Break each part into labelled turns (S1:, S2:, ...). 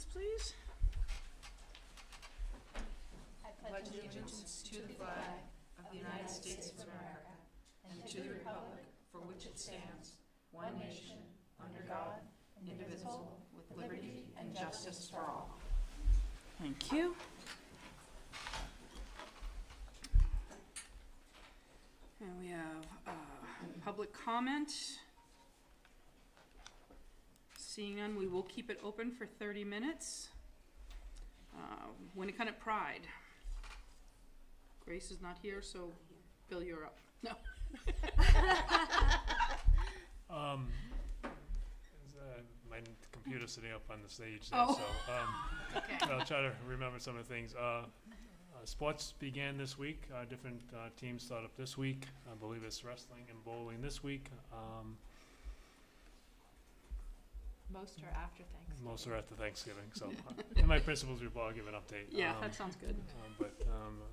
S1: allegiance, please.
S2: I pledge allegiance to the flag of the United States of America and to the republic for which it stands, one nation, under God, indivisible, with liberty and justice for all.
S1: Thank you. And we have public comment. Seeing none, we will keep it open for 30 minutes. Winnacunnet Pride. Grace is not here, so Bill, you're up. No.
S3: My computer's sitting up on the stage there,
S1: Oh.
S3: so
S2: Okay.
S3: I'll try to remember some of the things. Sports began this week. Different teams start up this week. I believe it's wrestling and bowling this week.
S2: Most are after Thanksgiving.
S3: Most are after Thanksgiving. So in my principal's report, I'll give an update.
S1: Yeah, that sounds good.
S3: But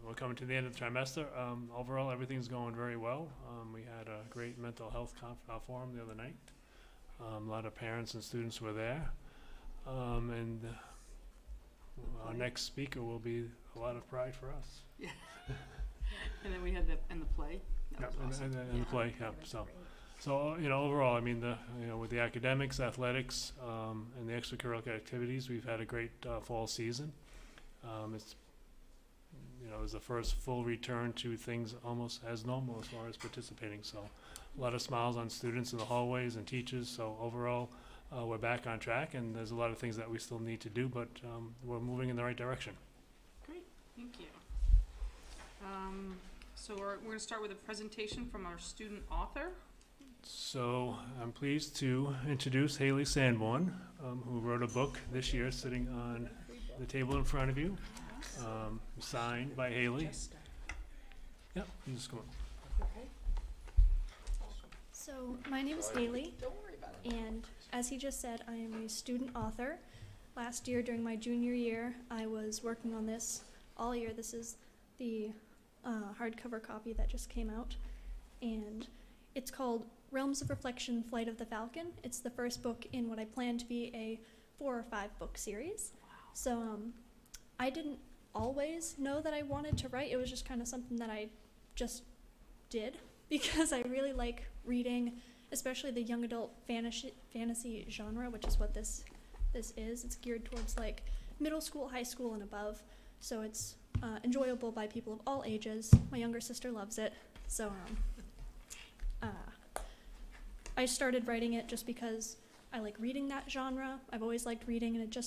S3: we're coming to the end of the trimester. Overall, everything's going very well. We had a great mental health forum the other night. A lot of parents and students were there. And our next speaker will be a lot of pride for us.
S1: Yeah. And then we had the play. That was awesome.
S3: And the play, yeah. So overall, I mean, with the academics, athletics, and the extracurricular activities, we've had a great fall season. It was the first full return to things almost as normal as far as participating. So a lot of smiles on students in the hallways and teachers. So overall, we're back on track, and there's a lot of things that we still need to do, but we're moving in the right direction.
S1: Great, thank you. So we're going to start with a presentation from our student author.
S3: So I'm pleased to introduce Haley Sanborn, who wrote a book this year sitting on the table in front of you, signed by Haley. Yep, you just go on.
S4: So my name is Haley, and as he just said, I am a student author. Last year during my junior year, I was working on this all year. This is the hardcover copy that just came out, and it's called Realms of Reflection, Flight of the Falcon. It's the first book in what I plan to be a 4 or 5 book series. Wow. So I didn't always know that I wanted to write. It was just kind of something that I just did because I really like reading, especially the young adult fantasy genre, which is what this is. It's geared towards like middle school, high school, and above. So it's enjoyable by people of all ages. My younger sister loves it. So I started writing it just because I like reading that genre. I've always liked reading, and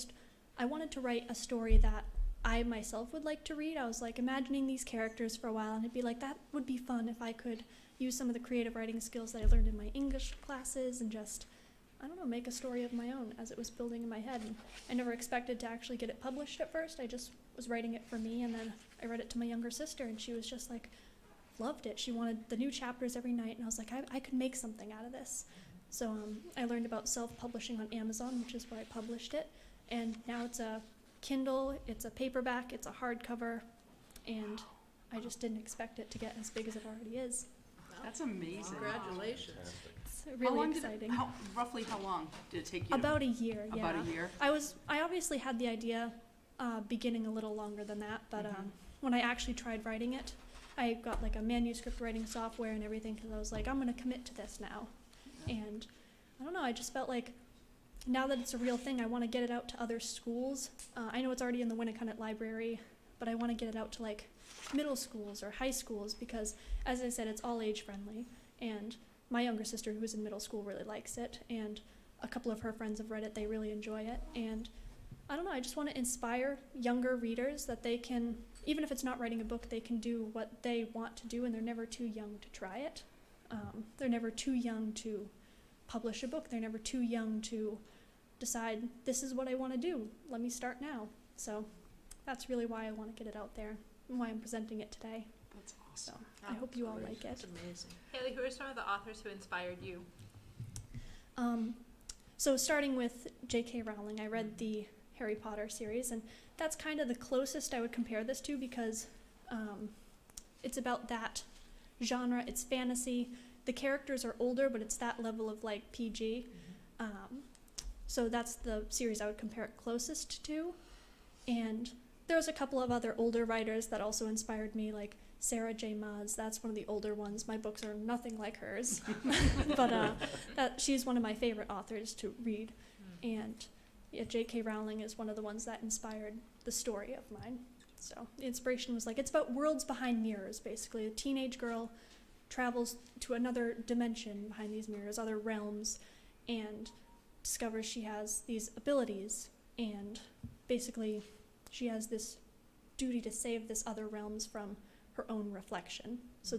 S4: I wanted to write a story that I myself would like to read. I was like imagining these characters for a while, and it'd be like, that would be fun if I could use some of the creative writing skills that I learned in my English classes and just, I don't know, make a story of my own as it was building in my head. And I never expected to actually get it published at first. I just was writing it for me, and then I read it to my younger sister, and she was just like, loved it. She wanted the new chapters every night, and I was like, I could make something out of this. So I learned about self-publishing on Amazon, which is where I published it, and now it's a Kindle, it's a paperback, it's a hardcover, and I just didn't expect it to get as big as it already is.
S1: That's amazing.
S2: Congratulations.
S4: It's really exciting.
S1: Roughly how long did it take you?
S4: About a year, yeah.
S1: About a year?
S4: I obviously had the idea beginning a little longer than that, but when I actually tried writing it, I got like a manuscript writing software and everything because I was like, I'm going to commit to this now. And I don't know, I just felt like now that it's a real thing, I want to get it out to other schools. I know it's already in the Winnacunnet library, but I want to get it out to like middle schools or high schools because, as I said, it's all age friendly. And my younger sister, who is in middle school, really likes it. And a couple of her friends have read it. They really enjoy it. And I don't know, I just want to inspire younger readers that they can, even if it's not writing a book, they can do what they want to do, and they're never too young to try it. They're never too young to publish a book. They're never too young to decide, this is what I want to do. Let me start now. So that's really why I want to get it out there and why I'm presenting it today.
S1: That's awesome.
S4: So I hope you all like it.
S2: That's amazing.
S5: Haley, who are some of the authors who inspired you?
S4: So starting with J.K. Rowling, I read the Harry Potter series, and that's kind of the closest I would compare this to because it's about that genre. It's fantasy. The characters are older, but it's that level of like PG. So that's the series I would compare it closest to. And there's a couple of other older writers that also inspired me, like Sarah J. Maas. That's one of the older ones. My books are nothing like hers. But she's one of my favorite authors to read. And yeah, J.K. Rowling is one of the ones that inspired the story of mine. So the inspiration was like, it's about worlds behind mirrors, basically. A teenage girl travels to another dimension behind these mirrors, other realms, and discovers she has these abilities. And basically, she has this duty to save this other realms from her own reflection. So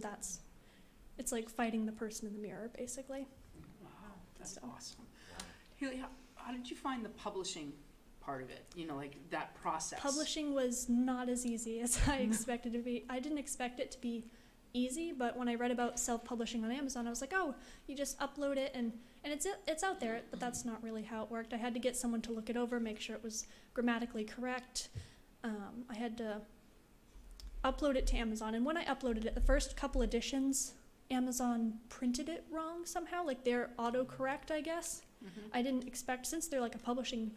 S4: it's like fighting the person in the mirror, basically.
S1: Wow, that's
S4: So.
S1: awesome. Haley, how did you find the publishing part of it? You know, like that process.
S4: Publishing was not as easy as I expected it to be. I didn't expect it to be easy, but when I read about self-publishing on Amazon, I was like, oh, you just upload it and it's out there, but that's not really how it worked. I had to get someone to look it over, make sure it was grammatically correct. I had to upload it to Amazon, and when I uploaded it, the first couple editions, Amazon printed it wrong somehow, like their autocorrect, I guess. I didn't expect, since they're like a publishing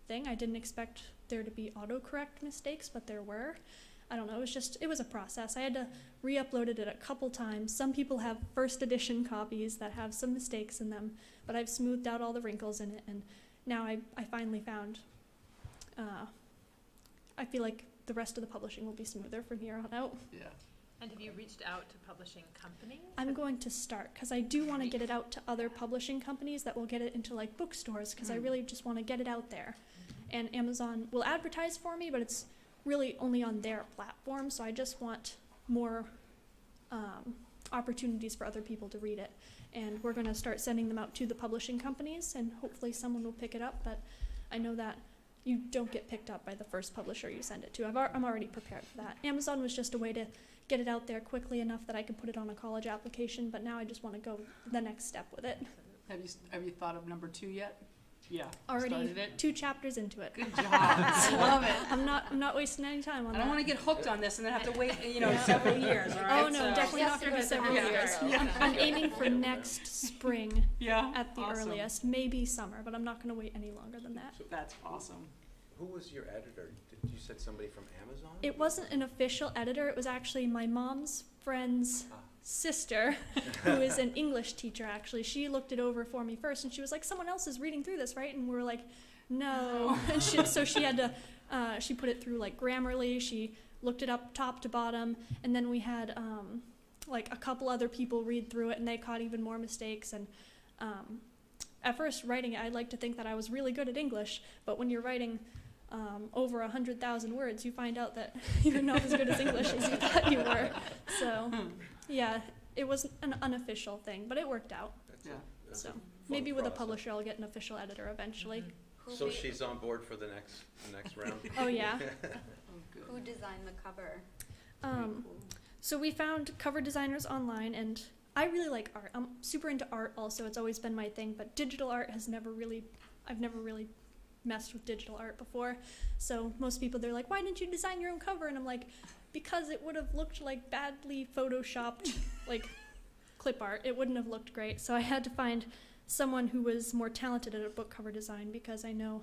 S4: thing, I didn't expect there to be autocorrect mistakes, but there were. I don't know, it was a process. I had to re-upload it a couple times. Some people have first edition copies that have some mistakes in them, but I've smoothed out all the wrinkles in it, and now I finally found, I feel like the rest of the publishing will be smoother from here on out.
S1: Yeah.
S5: And have you reached out to publishing companies?
S4: I'm going to start, because I do want to get it out to other publishing companies that will get it into like bookstores, because I really just want to get it out there. And Amazon will advertise for me, but it's really only on their platform, so I just want more opportunities for other people to read it. And we're going to start sending them out to the publishing companies, and hopefully someone will pick it up, but I know that you don't get picked up by the first publisher you send it to. I'm already prepared for that. Amazon was just a way to get it out there quickly enough that I could put it on a college application, but now I just want to go the next step with it.
S1: Have you thought of number 2 yet? Yeah.
S4: Already
S1: Started it?
S4: 2 chapters into it.
S1: Good job. I love it.
S4: I'm not wasting any time on
S1: I
S4: that.
S1: don't want to get hooked on this and then have to wait, several years, all right?
S4: Oh no, definitely not going to be several years. I'm aiming for next spring
S1: Yeah.
S4: at the
S1: awesome.
S4: earliest, maybe summer, but I'm not going to wait any longer than that.
S1: That's awesome.
S6: Who was your editor? Did you said somebody from Amazon?
S4: It wasn't an official editor. It was actually my mom's friend's sister, who is an English teacher, actually. She looked it over for me first, and she was like, someone else is reading through this, right? And we were like, no. And so she had to, she put it through like Grammarly. She looked it up top to bottom, and then we had like a couple other people read through it, and they caught even more mistakes. And at first writing it, I'd like to think that I was really good at English, but when you're writing over 100,000 words, you find out that you're not as good as English as you thought you were. So, yeah, it was an unofficial thing, but it worked out.
S6: That's
S4: So
S6: a fun
S4: maybe with a
S6: process.
S4: publisher, I'll get an official editor eventually.
S6: So she's on board for the next round?
S4: Oh yeah.
S1: Oh, good.
S7: Who designed the cover?
S4: So we found cover designers online, and I really like art. I'm super into art also. It's always been my thing, but digital art I've never really messed with digital art before. So most people, they're like, why didn't you design your own cover? And I'm like, because it would have looked like badly photoshopped like clip art. It wouldn't have looked great. So I had to find someone who was more talented at a book cover design, because I know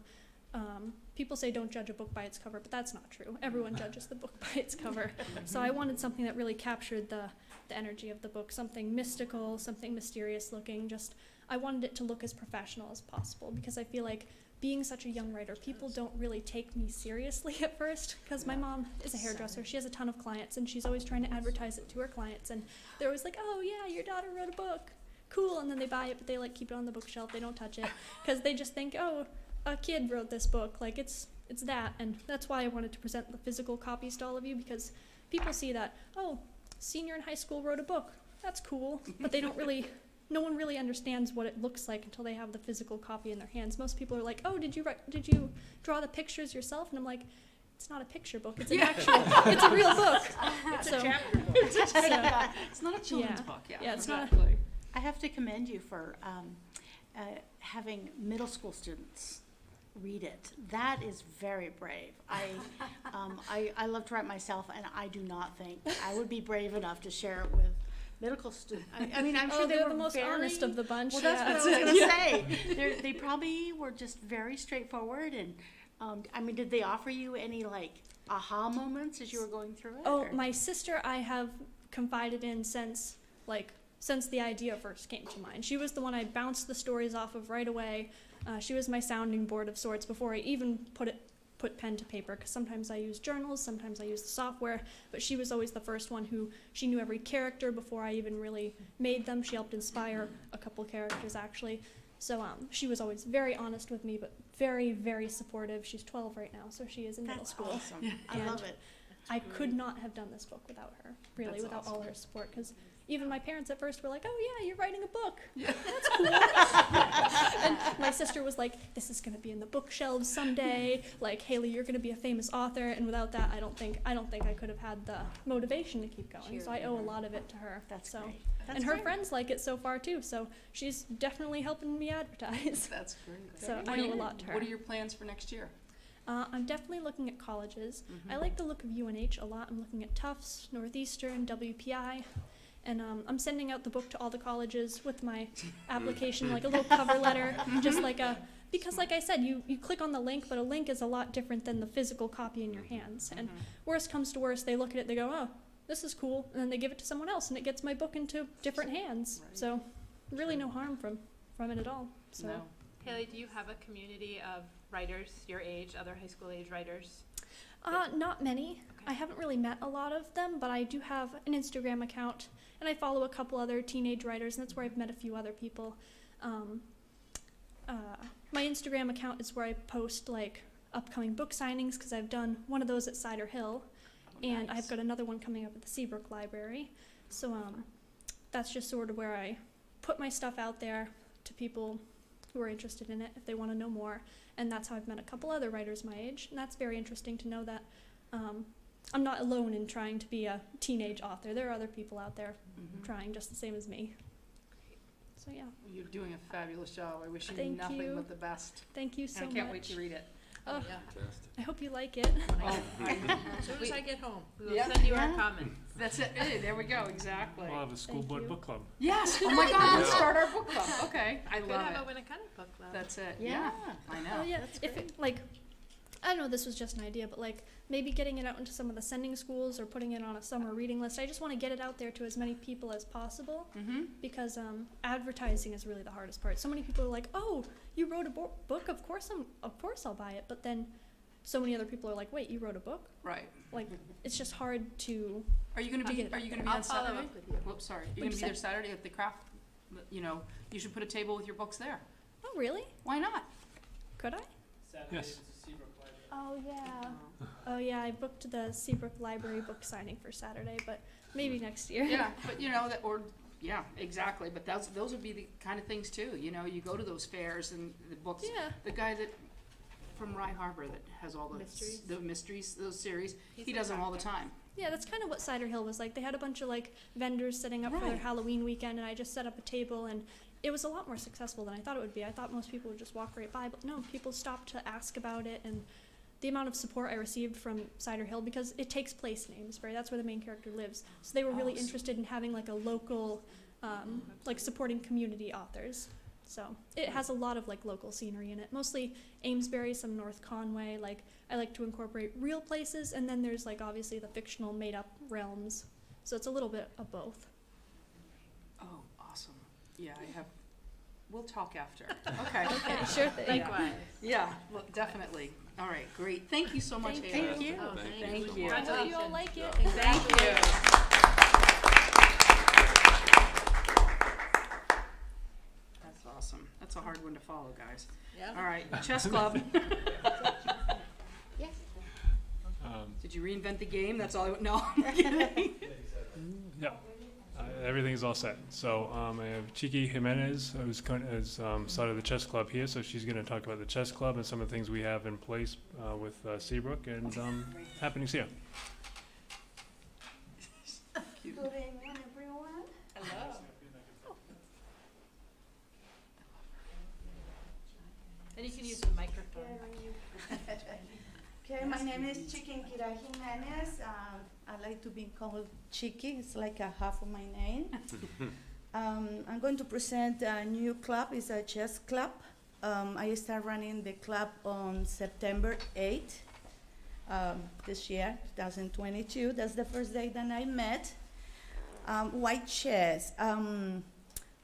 S4: people say don't judge a book by its cover, but that's not true. Everyone judges the book by its cover. So I wanted something that really captured the energy of the book, something mystical, something mysterious looking. Just I wanted it to look as professional as possible, because I feel like being such a young writer, people don't really take me seriously at first, because my mom is a hairdresser. She has a ton of clients, and she's always trying to advertise it to her clients, and they're always like, oh yeah, your daughter wrote a book, cool, and then they buy it, but they like keep it on the bookshelf, they don't touch it, because they just think, oh, a kid wrote this book, like it's that. And that's why I wanted to present the physical copies to all of you, because people see that, oh, senior in high school wrote a book, that's cool, but they don't really, no one really understands what it looks like until they have the physical copy in their hands. Most people are like, oh, did you draw the pictures yourself? And I'm like, it's not a picture book, it's an actual, it's a real book.
S1: It's
S4: So-
S1: a chapter book. It's not a children's book,
S4: Yeah, it's not
S1: exactly.
S2: I have to commend you for having middle school students read it. That is very brave. I love to write myself, and I do not think I would be brave enough to share it with
S7: medical student. I mean, I'm sure
S4: Oh,
S7: they
S4: they're
S7: were
S4: the most
S7: very,
S4: honest of the bunch.
S7: well, that's
S4: yeah.
S7: what I was gonna say. They probably were just very straightforward, and I mean, did they offer you any like aha moments as you were going through it?
S4: Oh,
S7: or-
S4: my sister I have confided in since the idea first came to mind. She was the one I bounced the stories off of right away. She was my sounding board of sorts before I even put pen to paper, because sometimes I use journals, sometimes I use the software, but she was always the first one she knew every character before I even really made them. She helped inspire a couple characters actually. So she was always very honest with me, but very, very supportive. She's 12 right now, so she is in middle
S7: That's
S4: school.
S7: awesome. I
S4: And
S7: love it.
S4: I could not have done this book without her, really,
S1: That's
S4: without all
S1: awesome.
S4: her support, because even my parents at first were like, oh yeah, you're writing a book.
S1: Yeah.
S4: That's cool. And my sister was like, this is going to be in the bookshelves someday. Like, Haley, you're going to be a famous author. And without that, I don't think I could have had the motivation to keep going. So I owe a lot of it to her.
S7: That's
S4: so.
S7: great. That's
S4: And her
S7: great.
S4: friends like it so far too. So she's definitely helping me advertise.
S1: That's great.
S4: So
S1: What
S4: I
S1: are
S4: owe
S1: you-
S4: a lot to her.
S1: What are your plans for next year?
S4: I'm definitely looking at colleges.
S1: Mhm.
S4: I like the look of UNH a lot. I'm looking at Tufts, Northeastern, WPI, and I'm sending out the book to all the colleges with my application, like a little cover letter, just like because like I said, you click on the link, but a link is a lot different than the physical copy in your hands. And worst comes to worst, they look at it, they go, oh, this is cool, and then they give it to someone else, and it gets my book into different hands.
S1: Right.
S4: So really no harm from it at all. So.
S1: No.
S5: Haley, do you have a community of writers your age, other high school age writers?
S4: Not many.
S5: Okay.
S4: I haven't really met a lot of them, but I do have an Instagram account, and I follow a couple other teenage writers, and that's where I've met a few other people. My Instagram account is where I post like upcoming book signings, because I've done one of those at Cider Hill, and
S1: nice.
S4: I've got another one coming up at the Seabrook Library. So that's just sort of where I put my stuff out there to people who are interested in it if they want to know more. And that's how I've met a couple other writers my age. And that's very interesting to know that I'm not alone in trying to be a teenage author. There are other people out there
S1: Mhm.
S4: trying just the same as me. So yeah,
S1: You're doing a fabulous job. I wish you
S4: Thank
S1: nothing
S4: you.
S1: but the best.
S4: thank you so
S1: And
S4: much.
S1: I can't wait to read it.
S4: Oh,
S5: Yeah.
S4: I hope you like it.
S1: Oh,
S5: As soon as I get home, we will
S1: Yeah.
S5: send you our
S7: Yeah.
S5: comments.
S1: that's it. Hey, there we go. Exactly.
S3: We'll have a school
S4: Thank
S3: board
S4: you.
S3: book club.
S1: Yes. Oh my God. Let's start our book club. Okay. I
S5: Could
S1: love
S5: have
S1: it.
S5: a Winnacunnet book club.
S1: That's it.
S7: Yeah.
S1: I
S4: Oh
S1: know.
S4: yeah,
S7: That's
S4: if
S7: great.
S4: it, like, I know this was just an idea, but like maybe getting it out into some of the sending schools or putting it on a summer reading list. I just want to get it out there to as many people as possible,
S1: Mm-hmm.
S4: because advertising is really the hardest part. So many people are like, "Oh, you wrote a book? Of course I'll buy it." But then so many other people are like, "Wait, you wrote a book?"
S1: Right.
S4: Like it's just hard to.
S1: Are you gonna
S4: I'll
S1: be?
S4: get it
S1: Are
S4: out
S1: you
S4: there.
S1: gonna be
S5: I'll
S1: on
S5: follow
S1: Saturday?
S5: up with you.
S1: Whoops, sorry. You're
S4: What'd
S1: gonna
S4: you
S1: be there
S4: say?
S1: Saturday at the craft. You know, you should put a table with your books there.
S4: Oh really?
S1: Why not?
S4: Could I?
S3: Yes.
S4: Oh yeah. Oh yeah. I booked the Seabrook Library book signing for Saturday, but maybe next year.
S1: Yeah, but you know that, or yeah, exactly. But those would be the kind of things too. You know, you go to those fairs and the books.
S4: Yeah.
S1: The guy that from Rye Harbor that has all the
S5: Mysteries?
S1: the mysteries, those series.
S5: He's
S1: He
S5: a
S1: does them all the
S5: doctor.
S1: time.
S4: Yeah, that's kind of what Cider Hill was like. They had a bunch of like vendors setting up for their
S1: Right.
S4: Halloween weekend, and I just set up a table, and it was a lot more successful than I thought it would be. I thought most people would just walk right by, but no, people stopped to ask about it, and the amount of support I received from Cider Hill, because it takes place in Amesbury, that's where the main character lives. So they were really
S1: Awesome.
S4: interested in having like a local, like supporting community authors. So it has a lot of like local scenery in it, mostly Amesbury, some North Conway. Like I like to incorporate real places, and then there's like obviously the fictional made up realms. So it's a little bit of both.
S1: Oh, awesome. Yeah, I have. We'll talk after. Okay.
S4: Okay, sure thing.
S5: Likewise.
S1: Yeah, well, definitely. All right, great. Thank you so much,
S4: Thank
S1: Ava.
S7: Thank you.
S5: Oh,
S1: Thank you.
S4: I hope you all like it.
S1: Thank you. That's awesome. That's a hard one to follow, guys.
S5: Yeah.
S1: All right, chess club.
S7: Yes.
S1: Did you reinvent the game? That's all I would know. I'm kidding.
S3: Yeah, everything's all set. So I have Chiqui Jimenez, who's started the chess club here. So she's going to talk about the chess club and some of the things we have in place with Seabrook and happenings here.
S1: Cute.
S7: Good evening, everyone.
S1: Hello.
S5: And you can use the microphone.
S8: Okay, my name is Chiquinquira Jimenez. I like to be called Chiqui. It's like a half of my name. I'm going to present a new club. It's a chess club. I start running the club on September 8th this year, 2022. That's the first day that I met. White chess. I'm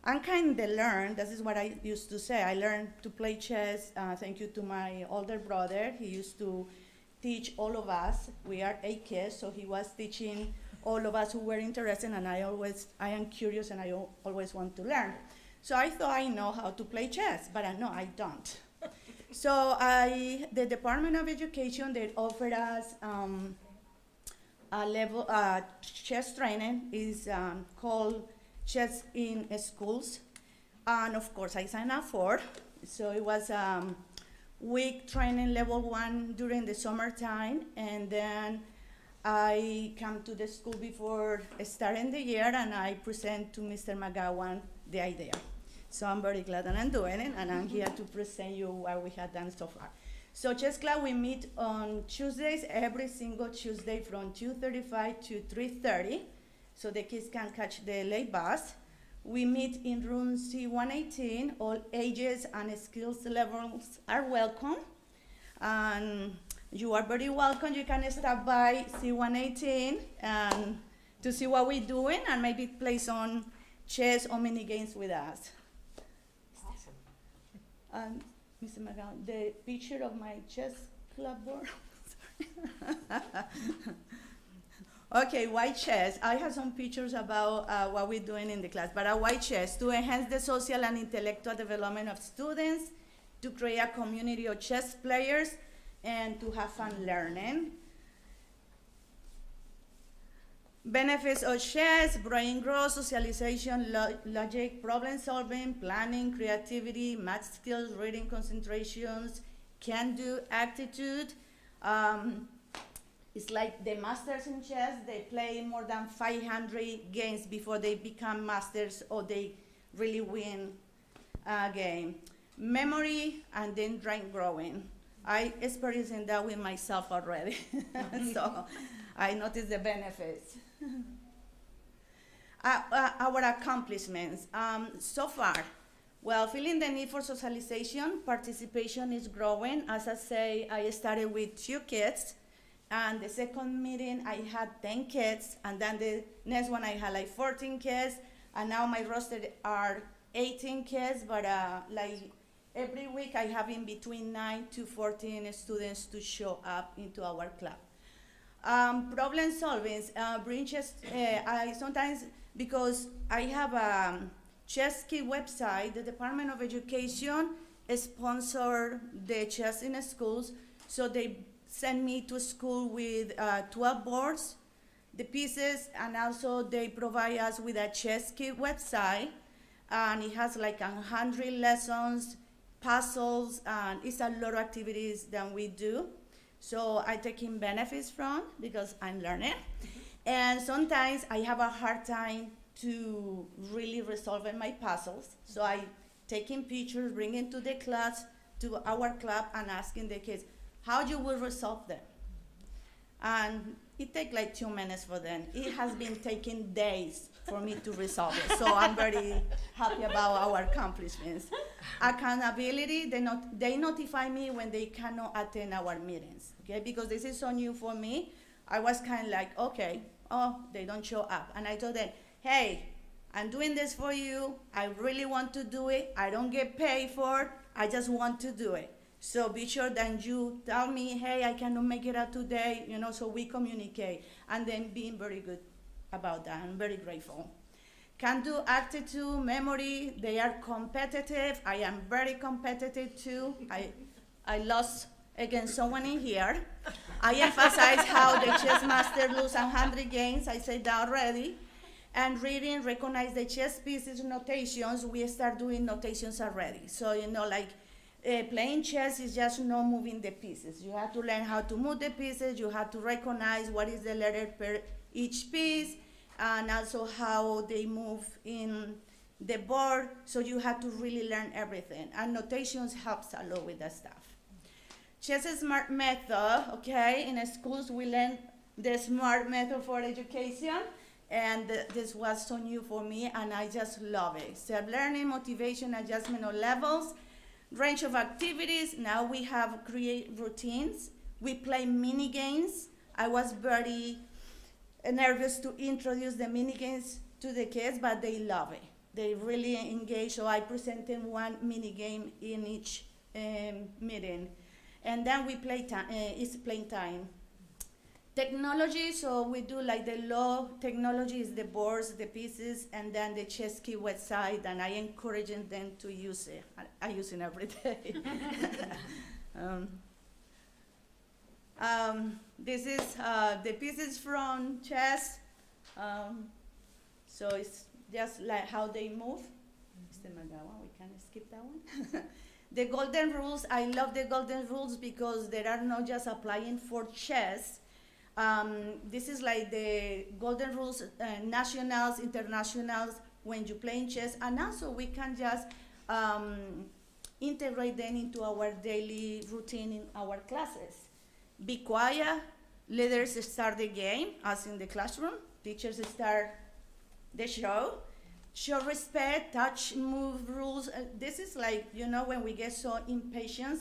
S8: kind of learned, this is what I used to say. I learned to play chess thank you to my older brother. He used to teach all of us. We are 8 kids, so he was teaching all of us who were interested, and I am curious and I always want to learn. So I thought I know how to play chess, but I know I don't. So the Department of Education, they offered us a level chess training is called Chess in Schools, and of course I signed up for. So it was week training level 1 during the summertime, and then I come to the school before starting the year, and I present to Mr. McGowan the idea. So I'm very glad that I'm doing it, and I'm here to present you what we have done so far. So Chess Club, we meet on Tuesdays, every single Tuesday from 2:35 to 3:30, so the kids can catch the late bus. We meet in room C118. All ages and skills levels are welcome. And you are very welcome. You can stop by C118 and to see what we're doing and maybe play some chess or mini games with us.
S2: Awesome.
S8: Mr. McGowan, the picture of my chess club board. Okay, white chess. I have some pictures about what we're doing in the class, but white chess to enhance the social and intellectual development of students, to create a community of chess players, and to have fun learning. Benefits of chess: brain growth, socialization, logic, problem solving, planning, creativity, math skills, reading concentrations, can-do attitude. It's like the masters in chess. They play more than 500 games before they become masters or they really win a game. Memory and then brain growing. I experienced that with myself already, so I noticed the benefits. Our accomplishments so far. Well, feeling the need for socialization, participation is growing. As I say, I started with 2 kids, and the second meeting I had 10 kids, and then the next one I had like 14 kids, and now my roster are 18 kids, but like every week I have in between 9 to 14 students to show up into our club. Problem solving, bring chess, I sometimes, because I have a chess key website, the Department of Education sponsor the chess in schools, so they send me to school with 12 boards, the pieces, and also they provide us with a chess key website, and it has like 100 lessons, puzzles, and it's a lot of activities that we do. So I take in benefits from because I'm learning. And sometimes I have a hard time to really resolving my puzzles. So I taking pictures, bringing to the class, to our club, and asking the kids how you will resolve them. And it takes like 2 minutes for them. It has been taking days for me to resolve it. So I'm very happy about our accomplishments. Accountability, they notify me when they cannot attend our meetings, okay? Because this is so new for me. I was kind of like, okay, oh, they don't show up. And I told them, hey, I'm doing this for you. I really want to do it. I don't get paid for it. I just want to do it. So be sure that you tell me, hey, I cannot make it out today, so we communicate. And then being very good about that. I'm very grateful. Can-do attitude, memory, they are competitive. I am very competitive too. I lost against someone in here. I emphasize how the chess master lose 100 games. I said that already. And reading, recognize the chess pieces notations. We start doing notations already. So, playing chess is just not moving the pieces. You have to learn how to move the pieces. You have to recognize what is the letter per each piece, and also how they move in the board. So you have to really learn everything. And notations helps a lot with that stuff. Chess is smart method, okay? In schools, we learn the smart method for education, and this was so new for me, and I just love it. Self-learning, motivation, adjustment of levels, range of activities. Now we have create routines. We play mini games. I was very nervous to introduce the mini games to the kids, but they love it. They really engage, so I presented one mini game in each meeting. And then we play time, it's playing time. Technology, so we do like the low technology is the boards, the pieces, and then the chess key website, and I encourage them to use it. I use it every day. This is the pieces from chess. So it's just like how they move. Mr. Magawa, we can skip that one. The golden rules, I love the golden rules because they are not just applying for chess. This is like the golden rules, nationals, internationals, when you play in chess, and also we can just integrate them into our daily routine in our classes. Be quiet, leaders start the game, as in the classroom, teachers start the show. Show respect, touch, move rules. This is like, you know, when we get so impatient,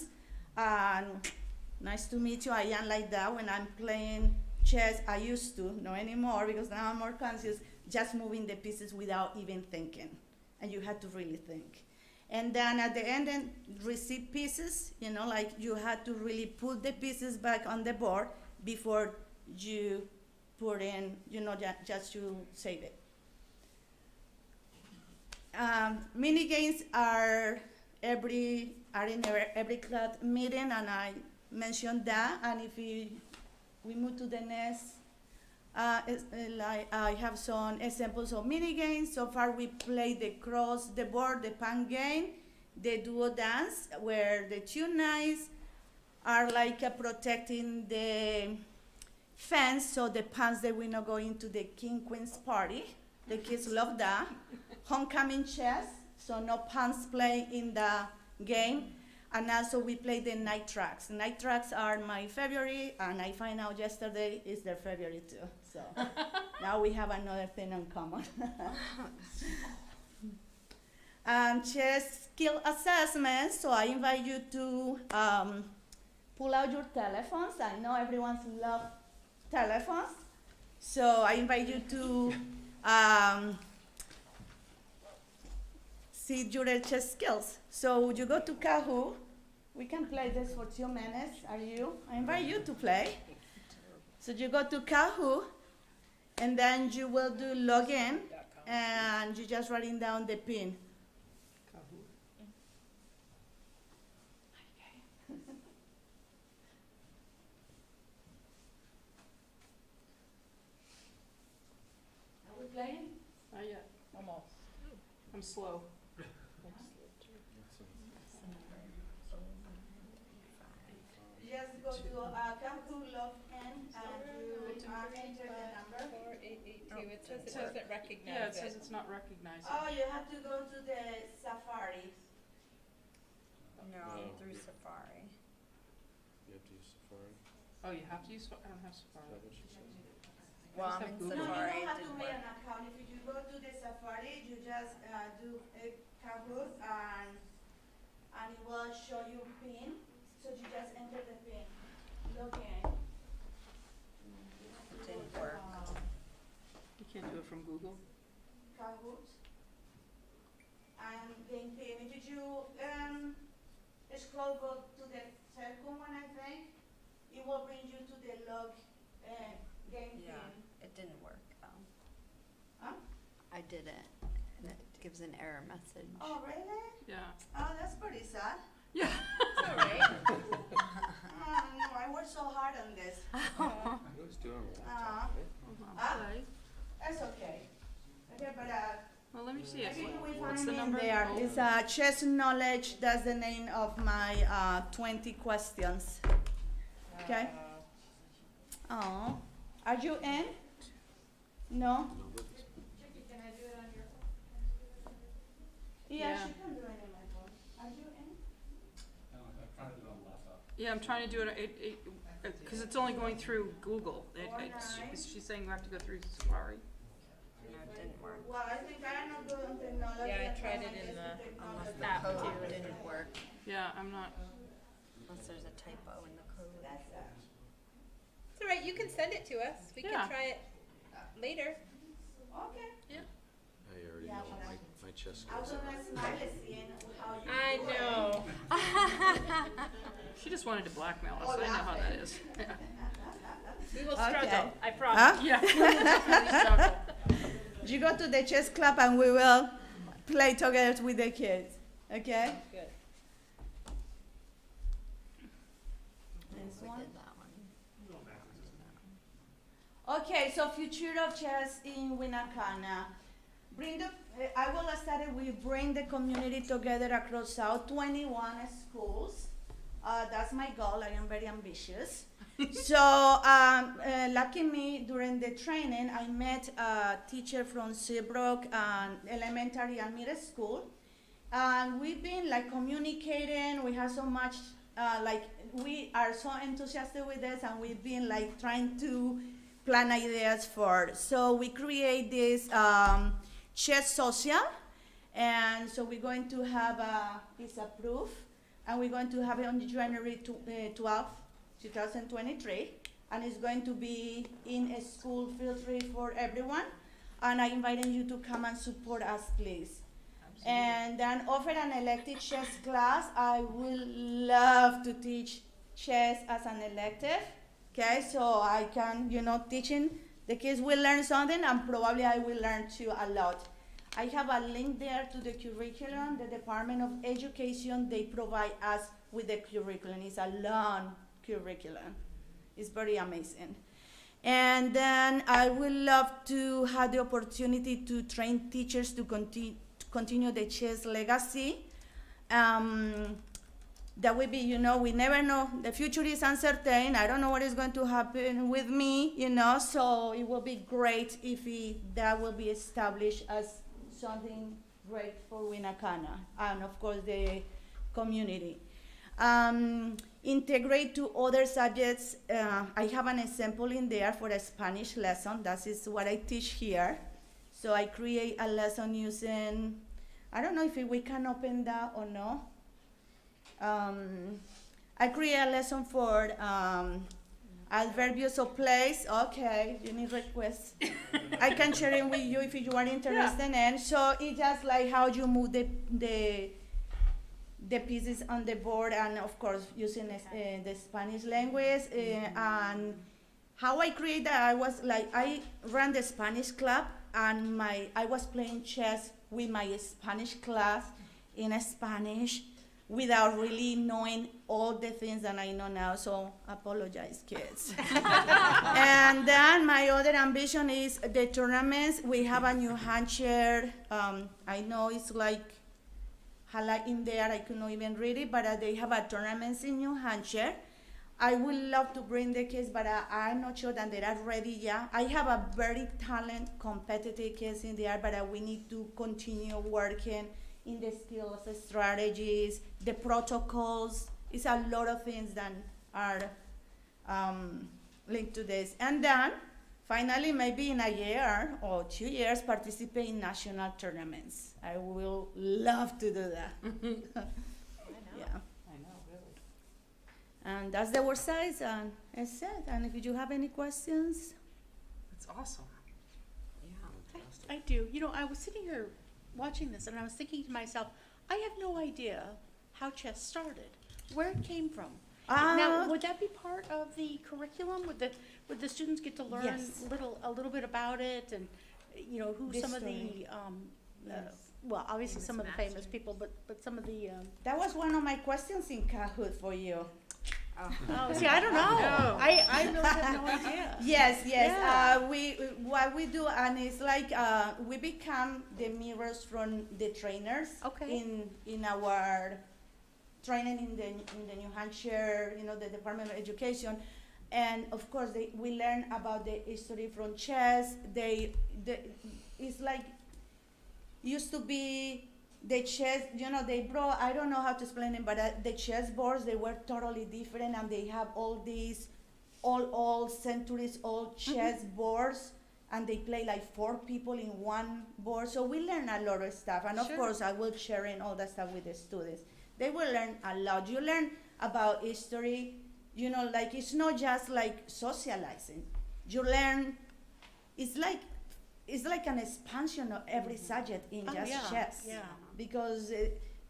S8: nice to meet you, I am like that when I'm playing chess. I used to, not anymore, because now I'm more conscious, just moving the pieces without even thinking. And you had to really think. And then at the end, then receive pieces, you know, like you had to really put the pieces back on the board before you put in, you know, just to save it. Mini games are in every class meeting, and I mentioned that. And if we move to the next, I have some examples of mini games. So far, we played the cross the board, the pan game, the duo dance, where the two knights are like protecting the fence, so the pans they will not go into the king-queen's party. The kids love that. Homecoming chess, so no pans play in the game. And also we play the night tracks. Night tracks are my favorite, and I find out yesterday is their favorite too. So now we have another thing in common. Chess skill assessment, so I invite you to pull out your telephones. I know everyone's love telephones. So I invite you to see your chess skills. So you go to Kahoot. We can play this for 2 minutes. Are you? I invite you to play. So you go to Kahoot, and then you will do login, and you just writing down the pin. Are we playing?
S1: Not yet. Almost. I'm slow.
S8: Just go to Kahoot, log in, and you enter the number.
S5: 4882, it says it doesn't recognize
S1: Yeah, it says it's not recognizing.
S8: Oh, you have to go to the Safari.
S2: No, through Safari.
S6: You have to use Safari?
S1: Oh, you have to use, I don't have
S6: Is
S1: Safari.
S6: that what she said?
S2: Well,
S1: just
S2: I'm
S1: have
S2: in
S1: Google.
S8: No, you
S2: Safari,
S8: don't
S2: it
S8: have to
S2: didn't
S8: make
S2: work.
S8: an account. If you go to the Safari, you just do a Kahoot, and it will show you PIN. So you just enter the PIN. Log in.
S2: It didn't work.
S1: You can't do it from Google?
S8: Kahoot. And then PIN. Did you scroll go to the second one, I think? It will bring you to the log game
S2: Yeah,
S8: PIN.
S2: it didn't work though.
S8: Huh?
S9: I did it, and it gives an error message.
S8: Oh, really?
S1: Yeah.
S8: Oh, that's pretty sad.
S1: Yeah.
S2: It's all right.
S8: Oh, no, I worked so hard on this.
S6: You always do it on the laptop, right?
S1: Play.
S8: That's okay. Okay, but
S1: Well, let me see it.
S8: maybe we
S1: What's
S8: find
S1: the
S8: in
S1: number?
S8: there.
S1: Oh.
S8: It's chess knowledge. That's the name of my 20 questions. Okay. Oh, are you in? No. Yeah,
S1: Yeah.
S8: she can do it on my phone. Are you in?
S2: Yeah, I'm trying to do it, because it's only going through Google. She's saying we have to go through Safari.
S9: No, it didn't work.
S8: Well, I think I'm not good on technology.
S5: Yeah, I tried it in the app too, it didn't work.
S2: Yeah, I'm not,
S9: Unless there's a typo in the code.
S5: It's all right, you can send it to us. We
S2: Yeah.
S5: can try it later.
S8: Okay.
S6: I already know my chess
S8: I was
S6: skills.
S8: gonna smile seeing how you.
S5: I know.
S2: she just wanted to blackmail us. I know how that is.
S5: We will
S8: Okay.
S5: struggle, I
S8: Huh?
S5: promise.
S2: Yeah. Really struggle.
S8: You go to the chess club and we will play together with the kids. Okay?
S5: Good.
S8: This
S9: We
S8: one.
S9: did that one.
S8: Okay, so future of chess in Winnacunnet. I will start with bring the community together across South 21 schools. That's my goal. I am very ambitious. So, lucky me, during the training, I met a teacher from Seabrook Elementary and Middle School. And we've been like communicating. We have so much, we are so enthusiastic with this, and we've been like trying to plan ideas for. So we create this chess social, and so we're going to have it's approved, and we're going to have it on January 12th, 2023, and it's going to be in a school field trip for everyone, and I'm inviting you to come and support us, please. And then offer an elective chess class. I would love to teach chess as an elective. Okay, so I can, teaching the kids will learn something, and probably I will learn too a lot. I have a link there to the curriculum. The Department of Education, they provide us with the curriculum. It's a long curriculum. It's very amazing. And then I would love to have the opportunity to train teachers to continue the chess legacy. That will be, we never know. The future is uncertain. I don't know what is going to happen with me, so it will be great if that will be established as something great for Winnacunnet and, of course, the community. Integrate to other subjects. I have an example in there for a Spanish lesson. That is what I teach here. So I create a lesson using, I don't know if we can open that or no. I create a lesson for adverbials of place. Okay, you need requests. I can share it with you if you are interested. And so it's just like how you move the pieces on the board, and of course using the Spanish language. And how I create that, I ran the Spanish club, and I was playing chess with my Spanish class in Spanish, without really knowing all the things that I know now, so apologize, kids. And then my other ambition is the tournaments. We have a New Hampshire, I know it's like highlight in there, I could not even read it, but they have a tournaments in New Hampshire. I would love to bring the kids, but I'm not sure that they are ready yet. I have a very talented, competitive kids in there, but we need to continue working in the skills, the strategies, the protocols. It's a lot of things that are linked to this. And then, finally, maybe in a year or 2 years, participate in national tournaments. I will love to do that. Yeah.
S2: I know, really.
S8: And that's the website, and that's it. And if you have any questions,
S2: It's awesome.
S9: Yeah.
S7: I do. I was sitting here watching this, and I was thinking to myself, I have no idea how chess started, where it came from. Now, would that be part of the curriculum? Would the students get to learn
S8: Yes.
S7: a little bit about it, and who
S8: The
S7: some of
S8: story.
S7: the
S8: Yes.
S7: well, obviously
S5: Famous
S7: some of the famous
S5: masters.
S7: people, but some of the
S8: That was one of my questions in Kahoot for you.
S7: oh, see, I don't know.
S2: No.
S7: I really have no idea.
S8: Yes.
S7: Yeah.
S8: What we do, and it's like we become the mirrors from the trainers.
S7: Okay.
S8: In our training in the New Hampshire, the Department of Education, and of course we learn about the history from chess. It's like used to be the chess, they brought, I don't know how to explain it, but the chess boards, they were totally different, and they have all these old centuries old chess boards, and they play like 4 people in one board. So we learn a lot of stuff, and of
S2: Sure.
S8: course I will sharing all that stuff with the students. They will learn a lot. You learn about history, like it's not just like socializing. You learn, it's like an expansion of every subject in
S7: Oh,
S8: just
S7: yeah,
S8: chess.
S7: yeah.
S8: Because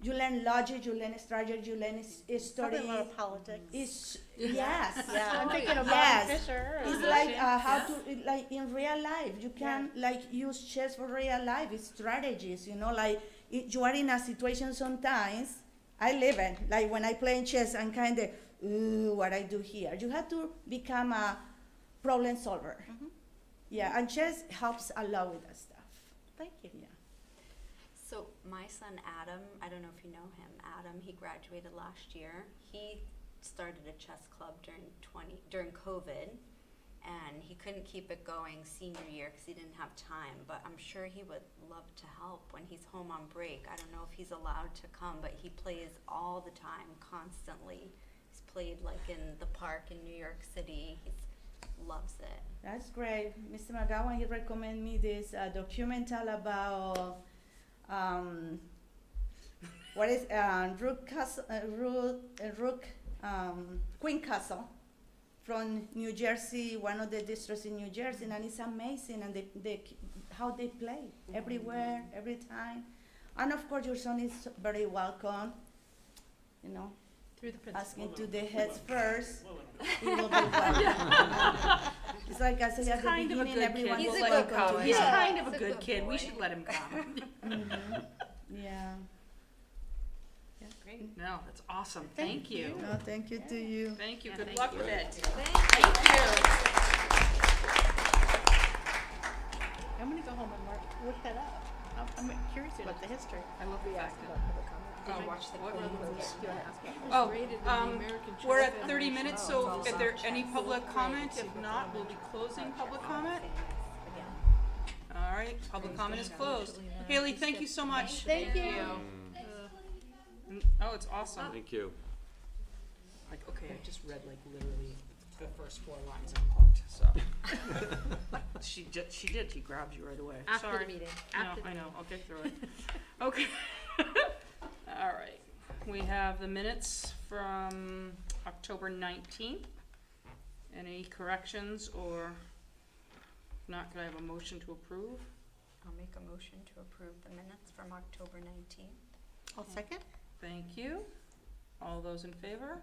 S8: you learn logic, you learn strategy, you learn history.
S7: Probably a lot of politics.
S8: It's, yes.
S7: Yeah, I'm thinking of
S8: Yes.
S7: Bob Fisher.
S8: It's like how to, like in real life, you can like use chess for real life. It's strategies, like you are in a situation sometimes. I live it, like when I play chess, I'm kind of, what I do here. You have to become a problem solver.
S7: Mhm.
S8: Yeah, and chess helps a lot with that stuff.
S7: Thank you.
S8: Yeah.
S9: So my son Adam, I don't know if you know him, Adam, he graduated last year. He started a chess club during COVID, and he couldn't keep it going senior year because he didn't have time, but I'm sure he would love to help when he's home on break. I don't know if he's allowed to come, but he plays all the time, constantly. He's played like in the park in New York City. He loves it.
S8: That's great. Mr. McGowan, he recommended me this documental about what is Queen Castle from New Jersey, one of the districts in New Jersey, and it's amazing, and how they play everywhere, every time. And of course, your son is very welcome,
S5: Through the principal.
S8: asking to the heads first. He will be welcome. It's like I said at the
S1: kind of a
S8: beginning,
S1: good
S8: everyone
S1: kid.
S8: is
S1: We'll
S9: let
S8: welcome
S9: him come.
S8: to
S1: He's
S8: help.
S1: kind of a
S9: He's a
S1: good
S9: good
S1: kid. We
S9: boy.
S1: should let him come.
S8: Yeah.
S5: Yeah, great.
S1: No, that's awesome. Thank you.
S8: No, thank you to you.
S1: Thank you.
S5: Yeah,
S1: Good
S5: thank
S1: luck
S5: you.
S1: with it.
S9: Thank
S7: I'm gonna go home and look that up. I'm curious about the history.
S1: I love the fact that. Oh,
S5: Watch the
S1: what-
S5: Do you want to ask me?
S1: Oh, we're at 30 minutes, so if there any public comment, if not, we'll be closing public comment. All right, public comment is closed. Haley, thank you so much.
S7: Thank you.
S1: Oh, it's awesome.
S6: Thank you.
S1: Like, okay, I just read like literally the first 4 lines and I'm hooked, so. She did, she grabbed you right away.
S5: After
S1: Sorry.
S5: the meeting.
S1: No,
S5: After the
S1: I know,
S5: meeting.
S1: I'll get through it. Okay. All right, we have the minutes from October 19th. Any corrections, or if not, could I have a motion to approve?
S9: I'll make a motion to approve the minutes from October 19th.
S7: I'll second.
S1: Thank you. All those in favor?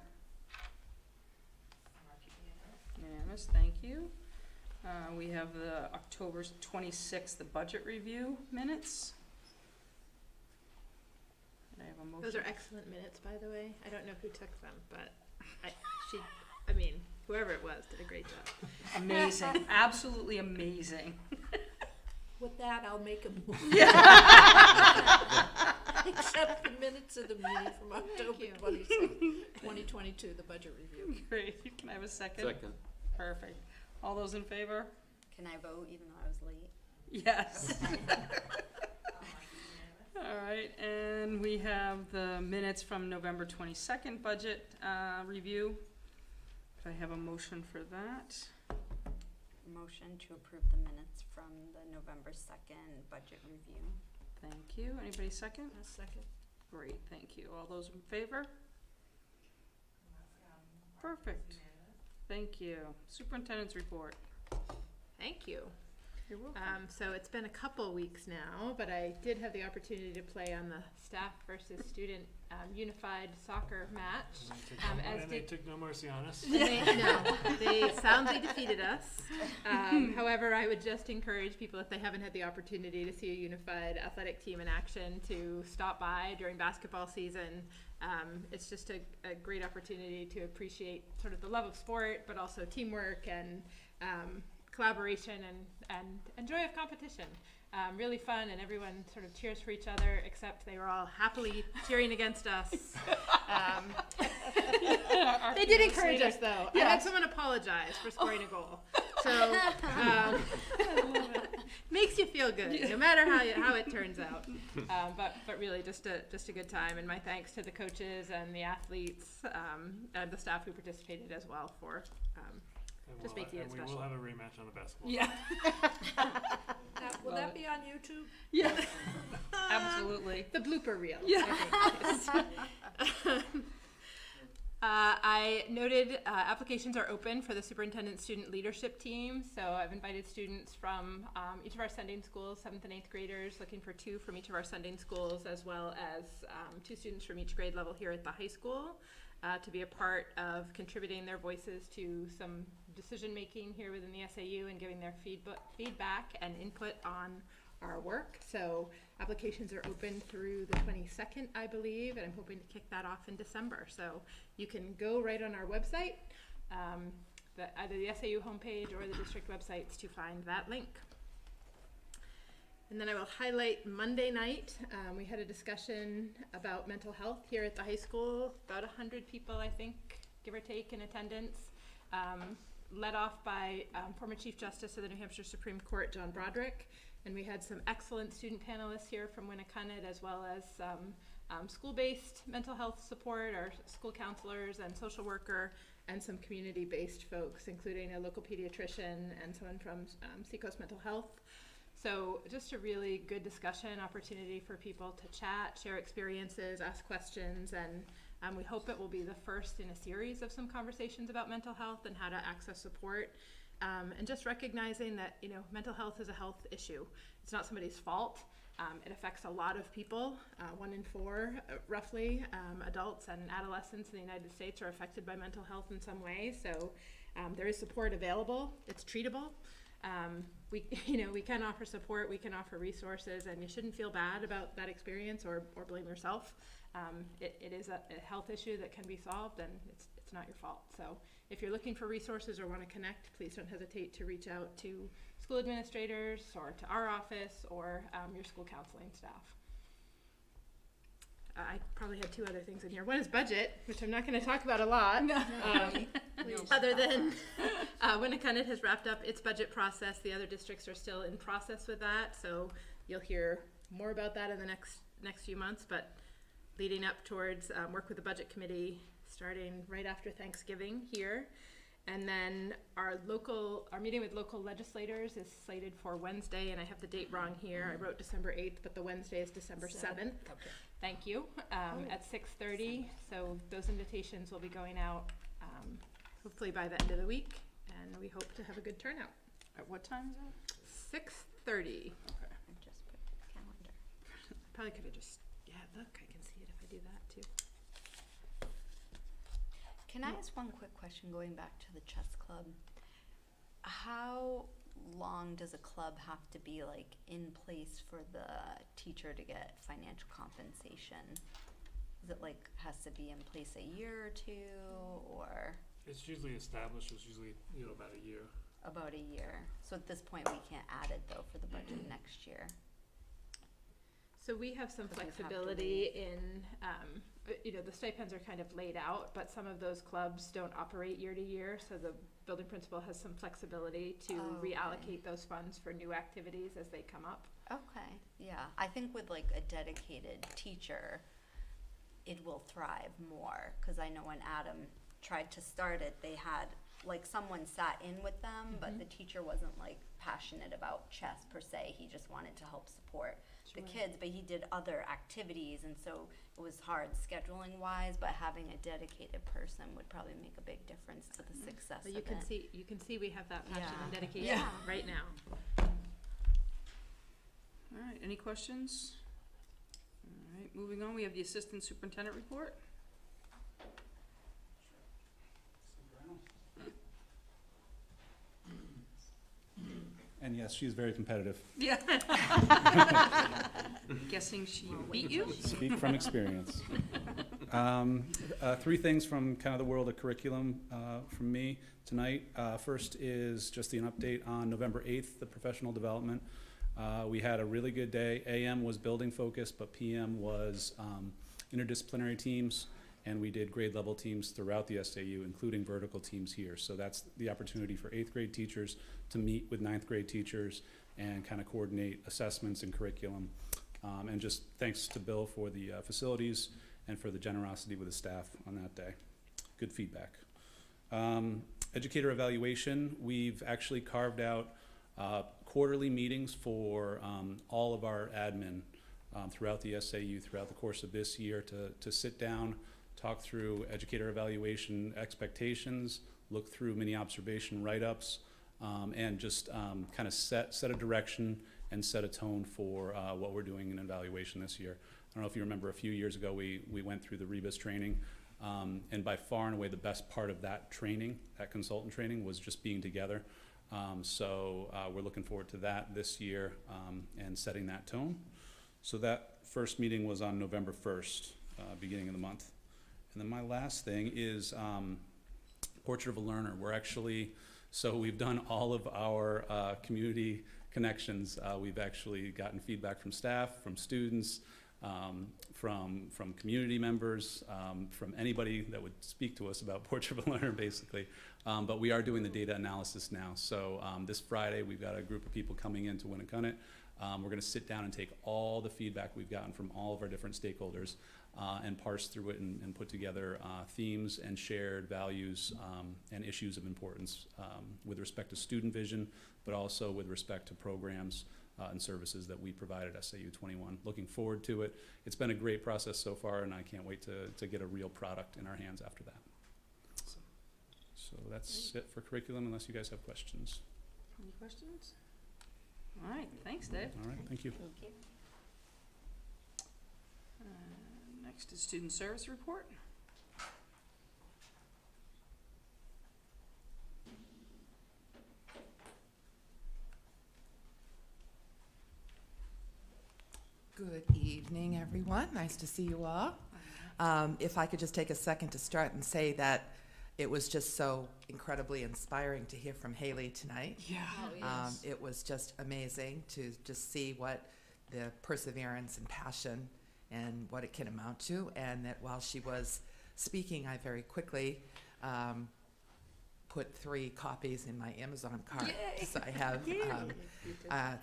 S1: Unanimous, thank you. We have the October 26th, the budget review minutes. Could I have a motion?
S5: Those are excellent minutes, by the way. I don't know who took them, but whoever it was did a great job.
S1: Amazing, absolutely amazing.
S2: With that, I'll make a move. Accept the minutes of the meeting from October
S5: you.
S2: 26th, 2022, the budget review.
S1: Great, can I have a second?
S6: Second.
S1: Perfect. All those in favor?
S9: Can I vote even though I was late?
S1: Yes. All right, and we have the minutes from November 22nd budget review. Could I have a motion for that?
S9: Motion to approve the minutes from the November 2nd budget review.
S1: Thank you. Anybody second?
S2: A second.
S1: Great, thank you. All those in favor? Perfect. Thank you. Superintendent's report.
S5: Thank you.
S1: You're welcome.
S5: So it's been a couple weeks now, but I did have the opportunity to play on the staff versus student unified soccer match. As
S3: They
S5: did-
S3: took no mercy on us.
S5: They soundly defeated us. However, I would just encourage people, if they haven't had the opportunity to see a unified athletic team in action, to stop by during basketball season. It's just a great opportunity to appreciate sort of the love of sport, but also teamwork and collaboration and joy of competition. Really fun, and everyone sort of cheers for each other, except they were all happily cheering against us. They did encourage us, though. I had someone apologize for scoring a goal. So, makes you feel good, no matter how it turns out. But really, just a good time. And my thanks to the coaches and the athletes and the staff who participated as well for just making it special.
S3: We will have a rematch on the basketball.
S1: Yeah.
S2: Will that be on YouTube?
S1: Yeah. Absolutely.
S5: The blooper reel.
S1: Yeah.
S5: I noted applications are open for the superintendent student leadership team. So I've invited students from each of our sending schools, 7th and 8th graders, looking for 2 from each of our sending schools, as well as 2 students from each grade level here at the high school to be a part of contributing their voices to some decision making here within the SAU and giving their feedback and input on our work. So applications are open through the 22nd, I believe, and I'm hoping to kick that off in December. So you can go right on our website, either the SAU homepage or the district websites to find that link. And then I will highlight Monday night. We had a discussion about mental health here at the high school. About 100 people, I think, give or take, in attendance. Led off by former Chief Justice of the New Hampshire Supreme Court, John Broderick. And we had some excellent student panelists here from Winnacunnet, as well as some school-based mental health support, our school counselors and social worker, and some community-based folks, including a local pediatrician and someone from Seacoast Mental Health. So just a really good discussion, opportunity for people to chat, share experiences, ask questions, and we hope it will be the first in a series of some conversations about mental health and how to access support. And just recognizing that, mental health is a health issue. It's not somebody's fault. It affects a lot of people. 1 in 4, roughly, adults and adolescents in the United States are affected by mental health in some way. So there is support available. It's treatable. We can offer support. We can offer resources, and you shouldn't feel bad about that experience or blame yourself. It is a health issue that can be solved, and it's not your fault. So if you're looking for resources or want to connect, please don't hesitate to reach out to school administrators or to our office or your school counseling staff. I probably had 2 other things in here. One is budget, which I'm not going to talk about a lot, other than Winnacunnet has wrapped up its budget process. The other districts are still in process with that, so you'll hear more about that in the next few months, but leading up towards work with the budget committee starting right after Thanksgiving here. And then our meeting with local legislators is slated for Wednesday, and I have the date wrong here. I wrote December 8th, but the Wednesday is December 7th. Okay. Thank you. At 6:30. So those invitations will be going out hopefully by the end of the week, and we hope to have a good turnout.
S1: At what time is that?
S5: 6:30.
S1: Okay.
S9: I just put the calendar.
S5: Probably could have just, look, I can see it if I do that too.
S9: Can I ask one quick question going back to the chess club? How long does a club have to be in place for the teacher to get financial compensation? Is it has to be in place a year or 2, or?
S3: It's usually established. It's usually about a year.
S9: About a year. So at this point, we can't add it though for the budget next year.
S5: So we have some
S9: 'Cause we'd have to
S5: flexibility in, the stipends are kind of laid out, but some of those clubs don't operate year to year. So the building principal has some flexibility to reallocate those funds for new activities as they come up.
S9: Okay, yeah. I think with a dedicated teacher, it will thrive more. Because I know when Adam tried to start it, they had someone sat in with them, but the teacher wasn't passionate about chess per se. He just wanted to help support the kids, but he did other activities, and so it was hard scheduling wise, but having a dedicated person would probably make a big difference to the success
S5: But
S9: of
S5: you can see we have that passion
S9: Yeah.
S5: and dedication
S9: Yeah.
S5: right now.
S1: All right, any questions? All right, moving on, we have the assistant superintendent report.
S10: And yes, she's very competitive.
S1: Yeah. Guessing she beat you?
S10: Speak from experience. 3 things from kind of the world of curriculum from me tonight. First is just an update on November 8th, the professional development. We had a really good day. AM was building focused, but PM was interdisciplinary teams. and we did grade level teams throughout the SAU, including vertical teams here. So that's the opportunity for 8th grade teachers to meet with 9th grade teachers and kind of coordinate assessments and curriculum. And just thanks to Bill for the facilities and for the generosity with the staff on that day. Good feedback. Educator evaluation, we've actually carved out quarterly meetings for all of our admin throughout the SAU throughout the course of this year to sit down, talk through educator evaluation expectations, look through mini observation write-ups, and just kind of set a direction and set a tone for what we're doing in evaluation this year. I don't know if you remember a few years ago we went through the Rebus training, and by far and away the best part of that training, that consultant training, was just being together. So we're looking forward to that this year and setting that tone. So that first meeting was on November 1st, beginning of the month. And then my last thing is Portrait of a Learner. So we've done all of our community connections. We've actually gotten feedback from staff, from students, from community members, from anybody that would speak to us about Portrait of a Learner, basically. But we are doing the data analysis now. So this Friday, we've got a group of people coming into Winnacunnet. We're going to sit down and take all the feedback we've gotten from all of our different stakeholders and parse through it and put together themes and shared values and issues of importance with respect to student vision, but also with respect to programs and services that we provide at SAU 21. Looking forward to it. It's been a great process so far, and I can't wait to get a real product in our hands after that. So that's it for curriculum, unless you guys have questions.
S1: Any questions? All right, thanks, Dave.
S10: All right, thank you.
S9: Thank you.
S1: Next is student service report.
S2: Good evening, everyone. Nice to see you all. If I could just take a second to start and say that it was just so incredibly inspiring to hear from Haley tonight.
S1: Yeah.
S2: It was just amazing to just see what the perseverance and passion and what it can amount to, and that while she was speaking, I very quickly put 3 copies in my Amazon cart.
S1: Yay.
S2: So I have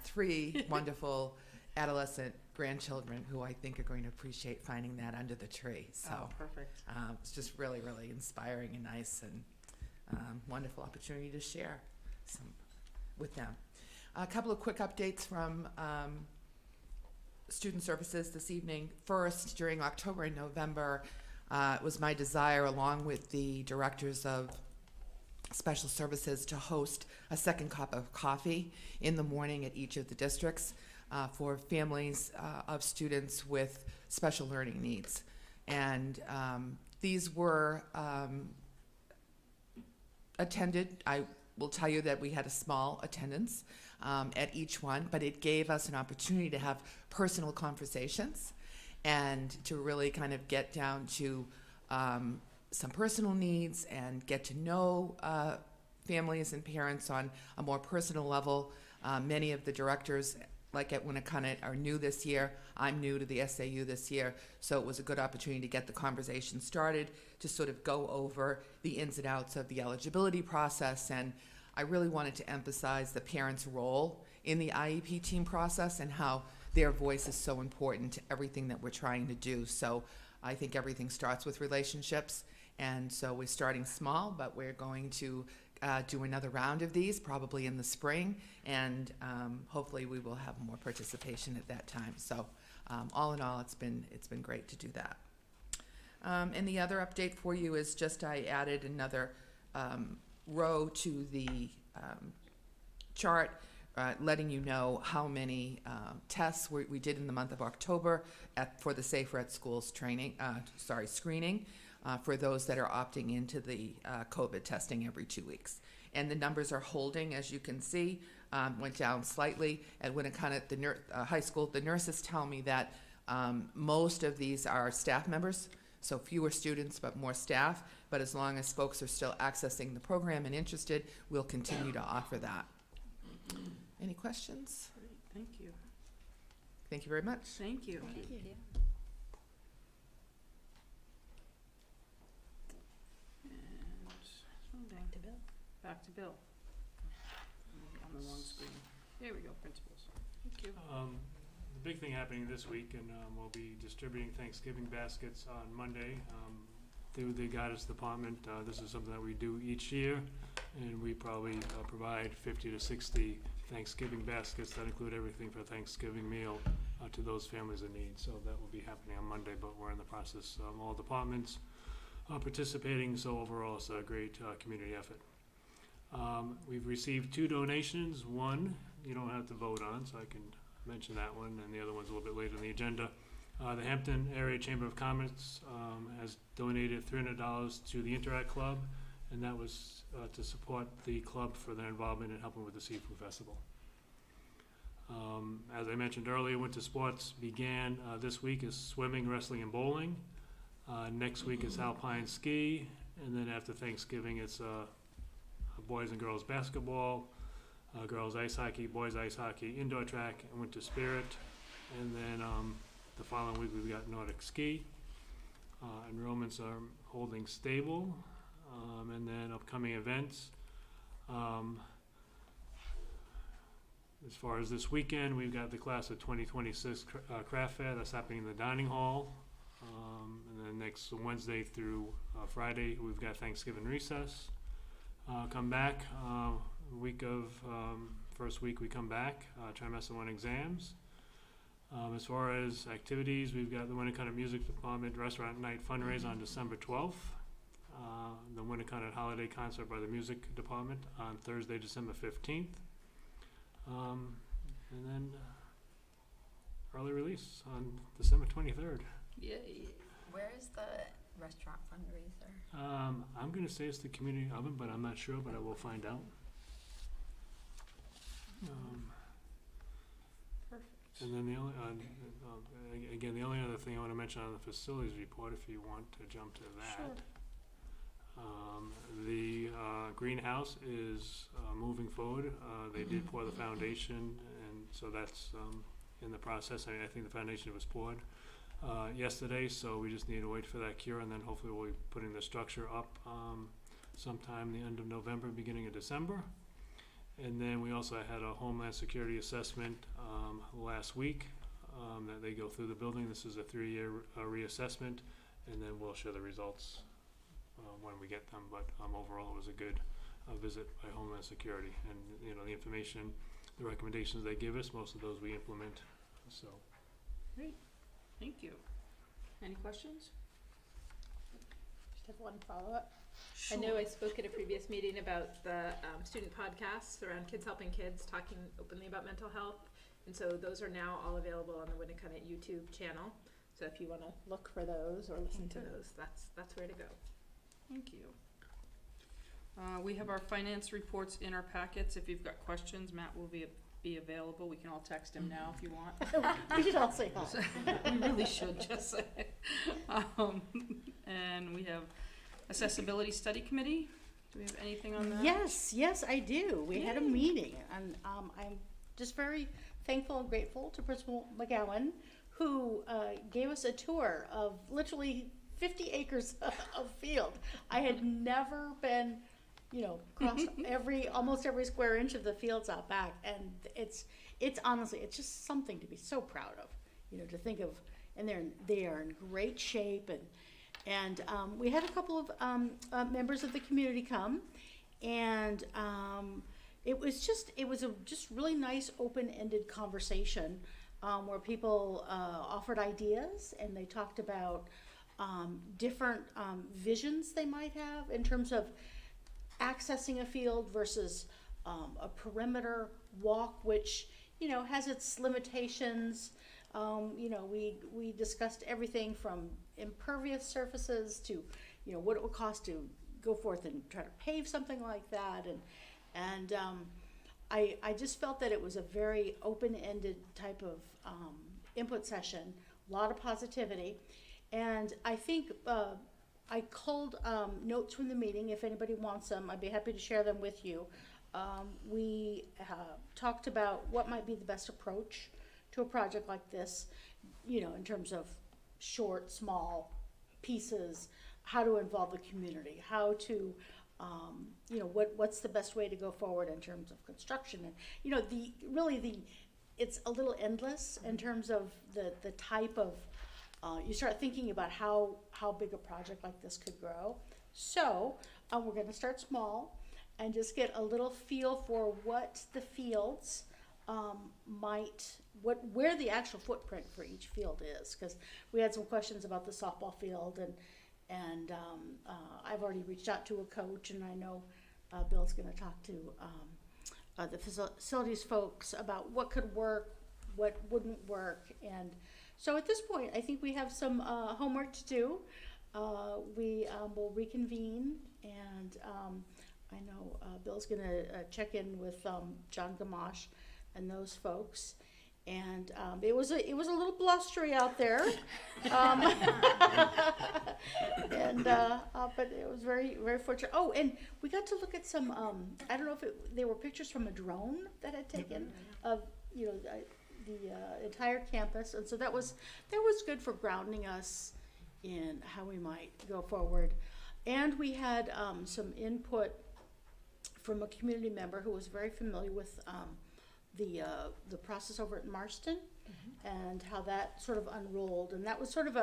S2: 3 wonderful adolescent grandchildren who I think are going to appreciate finding that under the tree. So
S1: Perfect.
S2: it's just really, really inspiring and nice and wonderful opportunity to share some with them. A couple of quick updates from student services this evening. First, during October and November, it was my desire, along with the directors of special services, to host a second cup of coffee in the morning at each of the districts for families of students with special learning needs. And these were attended. I will tell you that we had a small attendance at each one, but it gave us an opportunity to have personal conversations and to really kind of get down to some personal needs and get to know families and parents on a more personal level. Many of the directors, like at Winnacunnet, are new this year. I'm new to the SAU this year, so it was a good opportunity to get the conversation started, to sort of go over the ins and outs of the eligibility process. And I really wanted to emphasize the parents' role in the IEP team process and how their voice is so important to everything that we're trying to do. So I think everything starts with relationships, and so we're starting small, but we're going to do another round of these probably in the spring, and hopefully we will have more participation at that time. So all in all, it's been great to do that. And the other update for you is just I added another row to the chart, letting you know how many tests we did in the month of October for the Safer at Schools screening for those that are opting into the COVID testing every 2 weeks. And the numbers are holding, as you can see. Went down slightly at Winnacunnet, the high school. The nurses tell me that most of these are staff members, so fewer students but more staff. But as long as folks are still accessing the program and interested, we'll continue to offer that. Any questions?
S1: Great, thank you.
S2: Thank you very much.
S1: Thank you.
S9: Thank you.
S1: back to Bill. On the wrong screen. There we go, principals. Thank you.
S3: The big thing happening this week, and we'll be distributing Thanksgiving baskets on Monday through the guidance department. This is something that we do each year, and we probably provide 50 to 60 Thanksgiving baskets that include everything for a Thanksgiving meal to those families in need. So that will be happening on Monday, but we're in the process. All departments are participating, so overall it's a great community effort. We've received 2 donations. One you don't have to vote on, so I can mention that one, and the other one's a little bit later in the agenda. The Hampton Area Chamber of Commerce has donated $300 to the Interact Club, and that was to support the club for their involvement in helping with the Seafood Festival. As I mentioned earlier, winter sports began this week is swimming, wrestling, and bowling. Next week is alpine ski, and then after Thanksgiving it's boys and girls basketball, girls ice hockey, boys ice hockey, indoor track, and winter spirit. And then the following week we've got Nordic ski. Enrollments are holding stable. And then upcoming events. As far as this weekend, we've got the class of 2026 craft fair that's happening in the dining hall. And then next Wednesday through Friday, we've got Thanksgiving recess. Come back, first week we come back, trimester 1 exams. As far as activities, we've got the Winnacunnet Music Department Restaurant Night fundraiser on December 12th. The Winnacunnet Holiday Concert by the Music Department on Thursday, December 15th. And then early release on December 23rd.
S1: Yay.
S9: Where is the restaurant fundraiser?
S3: I'm going to say it's the community oven, but I'm not sure, but I will find out.
S1: Perfect.
S3: And then the only, again, the only other thing I want to mention on the facilities report, if you want to jump to that.
S1: Sure.
S3: The greenhouse is moving forward. They did pour the foundation, and so that's in the process. I think the foundation was poured yesterday, so we just need to wait for that cure, and then hopefully we'll be putting the structure up sometime the end of November, beginning of December. And then we also had a Homeland Security assessment last week that they go through the building. This is a 3-year reassessment, and then we'll share the results when we get them. But overall, it was a good visit by Homeland Security, and the information, the recommendations they give us, most of those we implement. So.
S1: Great. Thank you. Any questions?
S5: Just have one follow-up. I know I spoke at a previous meeting about the student podcasts around Kids Helping Kids, talking openly about mental health. And so those are now all available on the Winnacunnet YouTube channel. So if you want to look for those or listen to those, that's where to go.
S1: Thank you. We have our finance reports in our packets. If you've got questions, Matt will be available. We can all text him now if you want.
S7: We should all say hi.
S1: We really should just say. And we have Accessibility Study Committee. Do we have anything on that?
S7: Yes, I do. We had a
S1: Yay.
S7: meeting, and I'm just very thankful and grateful to Principal McGowan, who gave us a tour of literally 50 acres of field. I had never been, across almost every square inch of the fields out back, and it's honestly, it's just something to be so proud of, to think of, and they are in great shape, and we had a couple of members of the community come, and it was a really nice open-ended conversation where people offered ideas, and they talked about different visions they might have in terms of accessing a field versus a perimeter walk, which has its limitations. We discussed everything from impervious surfaces to what it would cost to go forth and try to pave something like that, and I just felt that it was a very open-ended type of input session, a lot of positivity. And I think I culled notes from the meeting. If anybody wants them, I'd be happy to share them with you. We talked about what might be the best approach to a project like this, in terms of short, small pieces, how to involve the community, how to you know, what's the best way to go forward in terms of construction? And, you know, it's a little endless in terms of the type of, you start thinking about how big a project like this could grow. So, we're gonna start small and just get a little feel for what the fields, where the actual footprint for each field is. Cause we had some questions about the softball field and I've already reached out to a coach, and I know Bill's gonna talk to the facilities folks about what could work, what wouldn't work. And so at this point, I think we have some homework to do. We will reconvene, and I know Bill's gonna check in with John Gamache and those folks. And it was a little blustery out there, and but it was very, very fortunate. Oh, and we got to look at some. I don't know if they were pictures from a drone that had taken of, you know, the entire campus, and so that was good for grounding us in how we might go forward. And we had some input from a community member who was very familiar with the process over at Marston, and how that sort of unrolled. And that was sort of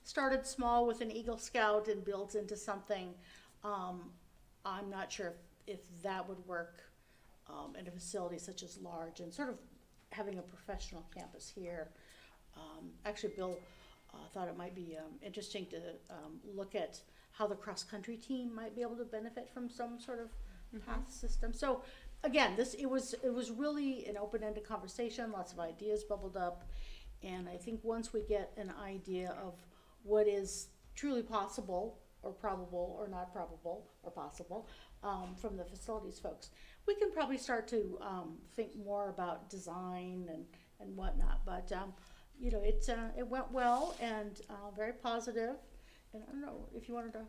S7: started small with an Eagle Scout and built into something. I'm not sure if that would work in a facility such as large, and sort of having a professional campus here. Actually, Bill thought it might be interesting to look at how the cross-country team might be able to benefit from some sort of path system. So again, it was really an open-ended conversation. Lots of ideas bubbled up, and I think once we get an idea of what is truly possible, or probable, or not probable, or possible, from the facilities folks, we can probably start to think more about design and whatnot. But you know, it went well, and very positive. And I don't know if you wanted to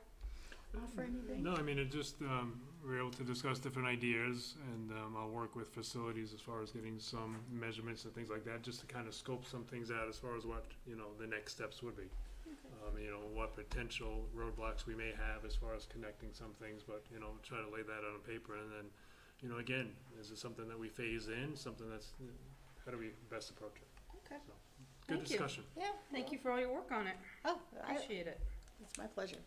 S7: offer anything.
S3: No, I mean, it just, we were able to discuss different ideas, and I'll work with facilities as far as getting some measurements and things like that, just to kind of scope some things out as far as what, you know, the next steps would be. You know, what potential roadblocks we may have as far as connecting some things, but, you know, try to lay that out on paper. And then, you know, again, is it something that we phase in, something that's, how do we best approach it?
S1: Okay.
S3: So, good
S1: Thank you.
S3: discussion.
S7: Yeah.
S1: Thank you for all your work on it.
S7: Oh,
S1: Appreciate it.
S7: it's my pleasure.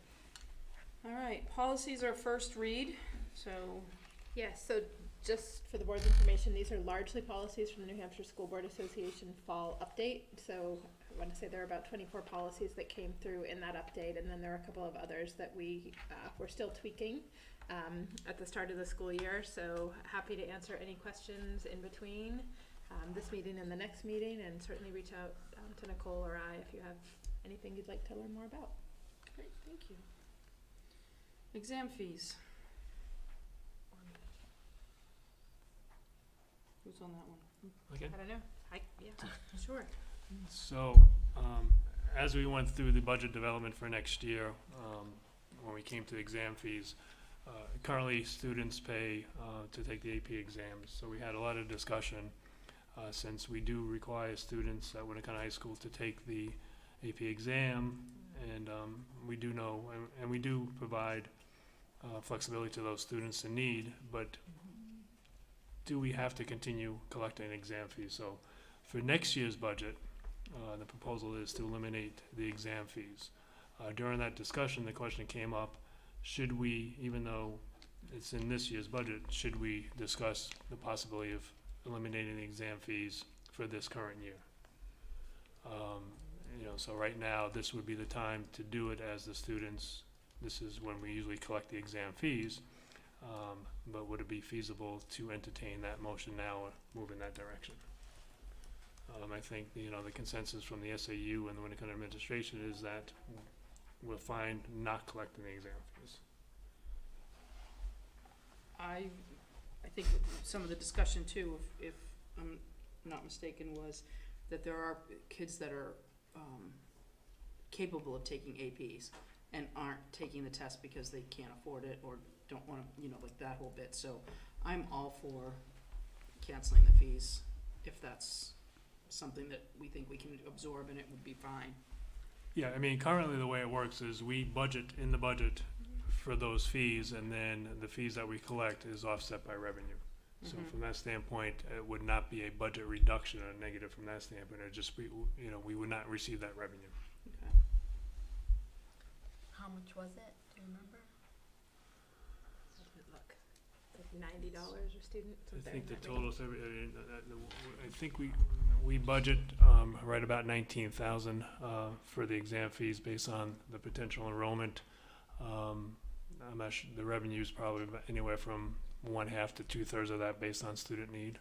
S1: All right, policies are first read, so
S5: Yes, so just for the board's information, these are largely policies from the New Hampshire School Board Association fall update. So I want to say there are about 24 policies that came through in that update, and then there are a couple of others that we're still tweaking at the start of the school year. So happy to answer any questions in between this meeting and the next meeting, and certainly reach out to Nicole or I if you have anything you'd like to learn more about.
S1: great, thank you. Exam fees. Who's on that one?
S3: Okay.
S5: I don't know. Yeah, sure.
S3: So, as we went through the budget development for next year, when we came to exam fees, currently students pay to take the AP exams. So we had a lot of discussion, since we do require students at Winnacunnet High School to take the AP exam, and we do know, and we do provide flexibility to those students in need, but do we have to continue collecting exam fees? So for next year's budget, the proposal is to eliminate the exam fees. During that discussion, the question came up, should we, even though it's in this year's budget, should we discuss the possibility of eliminating the exam fees for this current year? You know, so right now, this would be the time to do it as the students, this is when we usually collect the exam fees, but would it be feasible to entertain that motion now or move in that direction? I think, you know, the consensus from the SAU and the Winnacunnet administration is that we're fine not collecting the exam fees.
S1: I think some of the discussion too, if I'm not mistaken, was that there are kids that are capable of taking APs and aren't taking the test because they can't afford it or don't want to, you know, like that whole bit. So I'm all for canceling the fees if that's something that we think we can absorb and it would be fine.
S3: Yeah, I mean, currently the way it works is we budget in the budget for those fees, and then the fees that we collect is offset by revenue. So
S1: Mhm.
S3: from that standpoint, it would not be a budget reduction or negative from that standpoint. It'd just be, you know, we would not receive that revenue.
S1: Okay.
S9: How much was it? Do you remember?
S5: Look, it's like $90 a student.
S3: I
S5: something
S3: think the
S5: like that.
S3: total, I think we budget right about 19,000 for the exam fees based on the potential enrollment. I'm not sure, the revenue is probably about anywhere from 1/2 to 2/3 of that based on student need.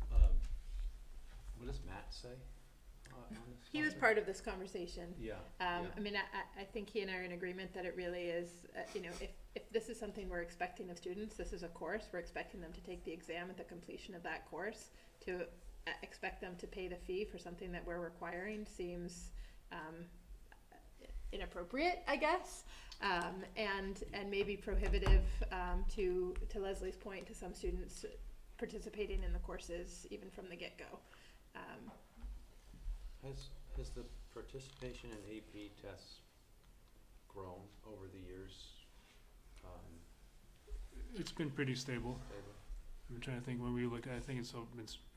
S6: What does Matt say on this?
S5: He was part of this conversation.
S6: Yeah.
S5: I mean, I think he and I are in agreement that it really is, you know, if this is something we're expecting of students, this is a course, we're expecting them to take the exam at the completion of that course. To expect them to pay the fee for something that we're requiring seems inappropriate, I guess, and maybe prohibitive, to Leslie's point, to some students participating in the courses even from the get-go.
S6: Has the participation in AP tests grown over the years?
S3: It's been pretty stable.
S6: Stable?
S3: I'm trying to think when we look at it, I think it's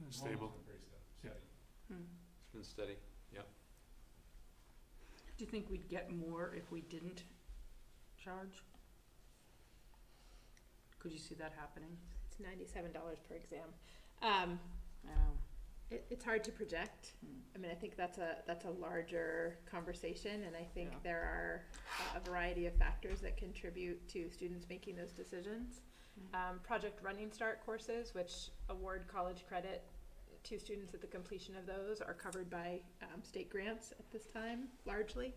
S3: stable. Yeah.
S6: It's been steady.
S1: Do you think we'd get more if we didn't charge? Could you see that happening?
S5: It's $97 per exam.
S1: Oh.
S5: It's hard to project.
S1: Hmm.
S5: I mean, I think that's a larger conversation, and I think
S1: Yeah.
S5: there are a variety of factors that contribute to students making those decisions. Project Running Start courses, which award college credit to students at the completion of those, are covered by state grants at this time, largely.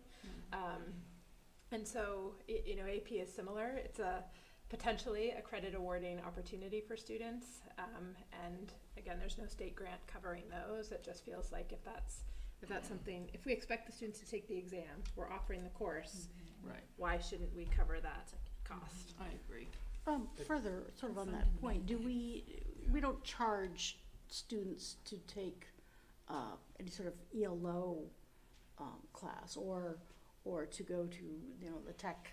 S5: And so, you know, AP is similar. It's potentially a credit awarding opportunity for students. And again, there's no state grant covering those. It just feels like if that's something, if we expect the students to take the exam, we're offering the course,
S1: Right.
S5: why shouldn't we cover that cost?
S1: I agree.
S7: Further, sort of on that point, we don't charge students to take any sort of ELO class or to go to, you know, the tech.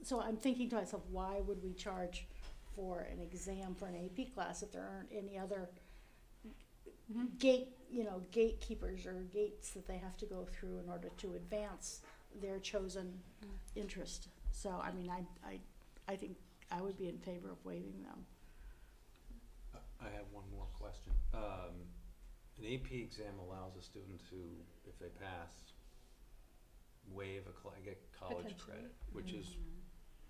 S7: So I'm thinking to myself, why would we charge for an exam for an AP class if there aren't any other gatekeepers or gates that they have to go through in order to advance their chosen interest? So I mean, I think I would be in favor of waiving them.
S6: I have one more question. An AP exam allows a student to, if they pass, waive get college
S5: Potentially.
S6: credit, which is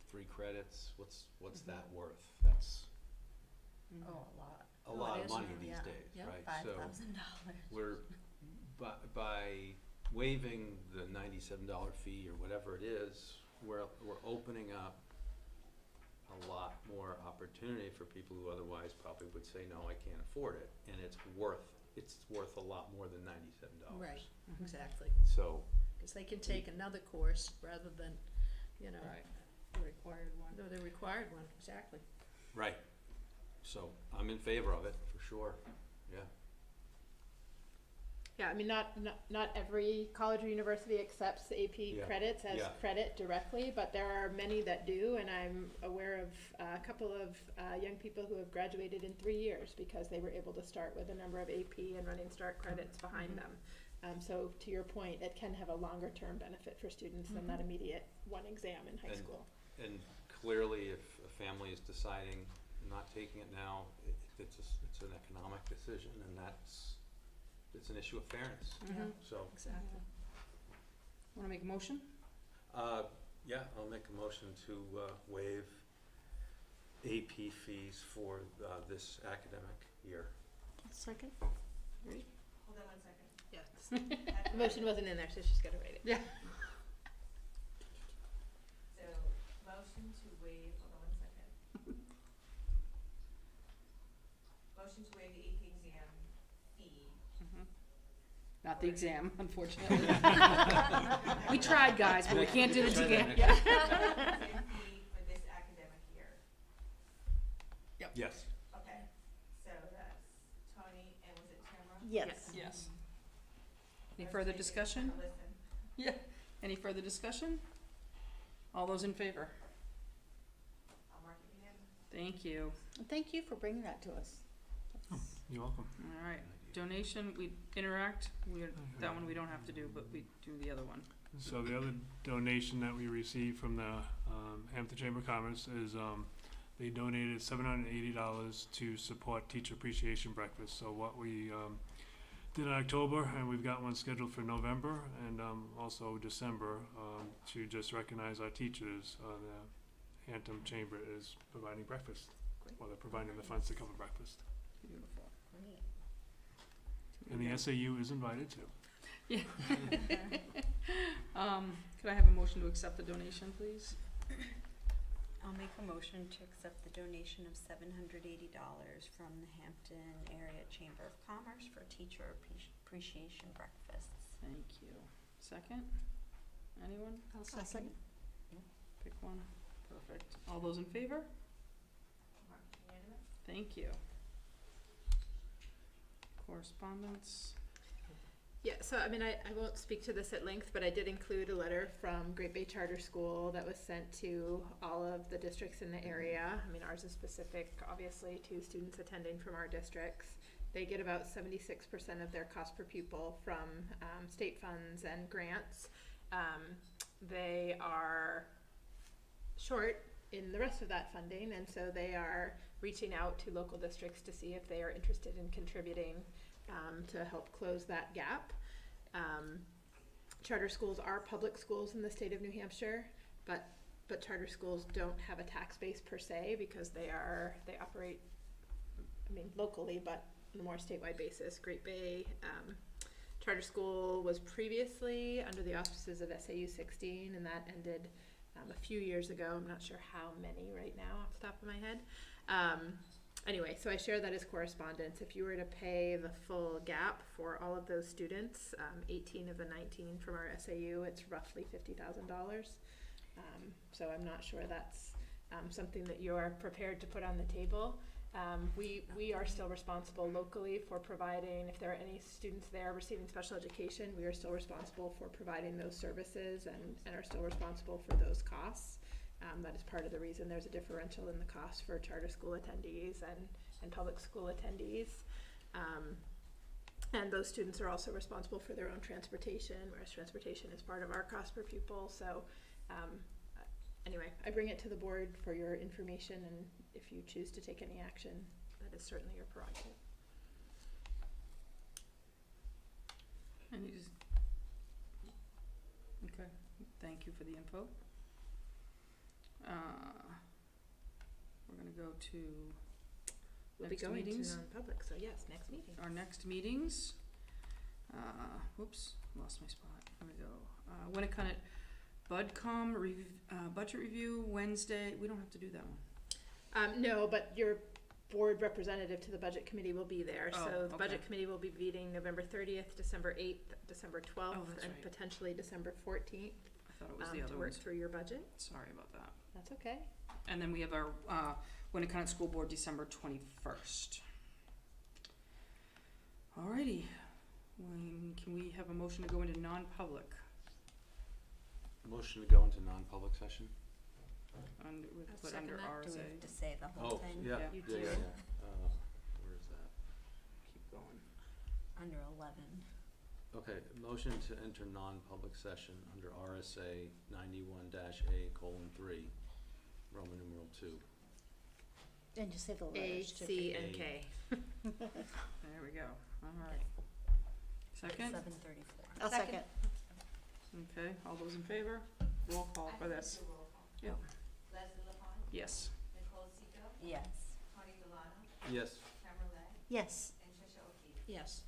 S6: 3 credits. What's that worth? That's
S2: Oh, a lot.
S6: a lot
S2: it
S6: of
S2: is
S6: money
S2: now,
S6: these
S2: yeah.
S6: days,
S2: Yep,
S6: right? So
S2: $5,000.
S6: we're by waiving the $97 fee or whatever it is, we're opening up a lot more opportunity for people who otherwise probably would say, no, I can't afford it, and it's worth a lot more than $97.
S2: Right, exactly.
S6: So
S2: Because they can take another course rather than, you know,
S1: Right. The required one.
S2: no, the required one, exactly.
S6: right. So I'm in favor of it for sure. Yeah.
S5: Yeah, I mean, not every college or university accepts AP
S6: Yeah.
S5: credits as
S6: Yeah.
S5: credit directly, but there are many that do, and I'm aware of a couple of young people who have graduated in 3 years because they were able to start with a number of AP and Running Start credits behind them. So to your point, it can have a longer term benefit for students than that immediate one exam in high
S6: And-
S5: school.
S6: And clearly, if a family is deciding not taking it now, it's an economic decision, and it's an issue of fairness. So,
S2: Exactly.
S1: Wanna make a motion?
S6: yeah, I'll make a motion to waive AP fees for this academic year.
S7: Second?
S5: Yes. The motion wasn't in there, so she's gotta write it.
S1: Yeah.
S11: So, motion to waive, hold on 1 second. Motion to waive the AP exam fee.
S1: Not the exam, unfortunately. We tried, guys, but we can't do it again.
S11: Exam fee for this academic year.
S6: Yes.
S11: Okay, so that's Tony, and was it Tamara?
S7: Yes.
S1: Yes. Any further discussion?
S11: Listen.
S1: Yeah. Any further discussion? All those in favor?
S11: I'll mark it again.
S1: Thank you.
S7: And thank you for bringing that to us.
S3: You're welcome.
S1: All right, donation, we interact, that one we don't have to do, but we do the other one.
S3: So the other donation that we received from the Hampton Chamber of Commerce is they donated $780 to support Teacher Appreciation Breakfast. So what we did in October, and we've got one scheduled for November and also December to just recognize our teachers. The Hampton Chamber is providing breakfast. Well, they're providing the funds to cover breakfast.
S1: Beautiful.
S9: Great.
S3: And the SAU is invited too.
S1: Yeah. Could I have a motion to accept the donation, please?
S9: I'll make a motion to accept the donation of $780 from the Hampton Area Chamber of Commerce for Teacher Appreciation Breakfasts.
S1: Thank you. Second? Anyone?
S7: I'll second.
S1: Pick one. Perfect. All those in favor?
S11: Mark it unanimous.
S1: Thank you. Correspondence?
S5: Yeah, so I mean, I won't speak to this at length, but I did include a letter from Great Bay Charter School that was sent to all of the districts in the area. I mean, ours is specific, obviously, to students attending from our districts. They get about 76% of their cost per pupil from state funds and grants. They are short in the rest of that funding, and so they are reaching out to local districts to see if they are interested in contributing to help close that gap. Charter schools are public schools in the state of New Hampshire, but charter schools don't have a tax base per se because they operate, I mean, locally, but on a more statewide basis. Great Bay Charter School was previously under the auspices of SAU 16, and that ended a few years ago. I'm not sure how many right now off the top of my head. Anyway, so I share that as correspondence. If you were to pay the full gap for all of those students, 18 of the 19 from our SAU, it's roughly $50,000. So I'm not sure that's something that you're prepared to put on the table. We are still responsible locally for providing, if there are any students there receiving special education, we are still responsible for providing those services and are still responsible for those costs. That is part of the reason there's a differential in the cost for charter school attendees and public school attendees. And those students are also responsible for their own transportation, whereas transportation is part of our cost per pupil. So anyway, I bring it to the board for your information, and if you choose to take any action, that is certainly your prerogative.
S1: And you just, okay, thank you for the info. We're gonna go to
S5: We'll be
S1: next
S5: going
S1: meetings.
S5: to non-public, so yes, next meeting.
S1: Our next meetings, whoops, lost my spot, here we go. Winnacunnet Budcom budget review Wednesday, we don't have to do that one.
S5: No, but your board representative to the budget committee will be there.
S1: Oh,
S5: So the
S1: okay.
S5: budget committee will be meeting November 30th, December 8th, December 12th,
S1: Oh, that's
S5: and
S1: right.
S5: potentially December 14th
S1: I thought it was the
S5: to
S1: other
S5: work
S1: ones.
S5: through your budget.
S1: Sorry about that.
S5: That's okay.
S1: And then we have our Winnacunnet School Board December 21st. Alrighty, can we have a motion to go into non-public?
S6: Motion to go into non-public session?
S1: Under, we
S5: I'll
S1: put
S5: second
S1: under
S5: that.
S9: Do we
S1: RSA.
S9: have to say the whole
S6: Oh,
S9: thing?
S6: yeah,
S1: You
S6: yeah,
S1: do.
S6: yeah. Where is that?
S1: Keep going.
S9: Under 11.
S6: Okay, motion to enter non-public session under RSA 91-A:3, Roman numeral 2.
S7: And just say the
S5: A,
S7: letters too.
S5: C, and
S6: A.
S5: K.
S1: There we go. Alright. Second?
S9: 7:34.
S7: I'll second.
S1: Okay, all those in favor? Roll call for this.
S11: Do roll call.
S1: Yep.
S11: Leslie LaFawn,
S1: Yes.
S11: Nicole Seco,
S9: Yes.
S11: Tony Delano,
S6: Yes.
S11: Tamara Lay,
S7: Yes.
S11: and Tricia O'Keefe.
S7: Yes.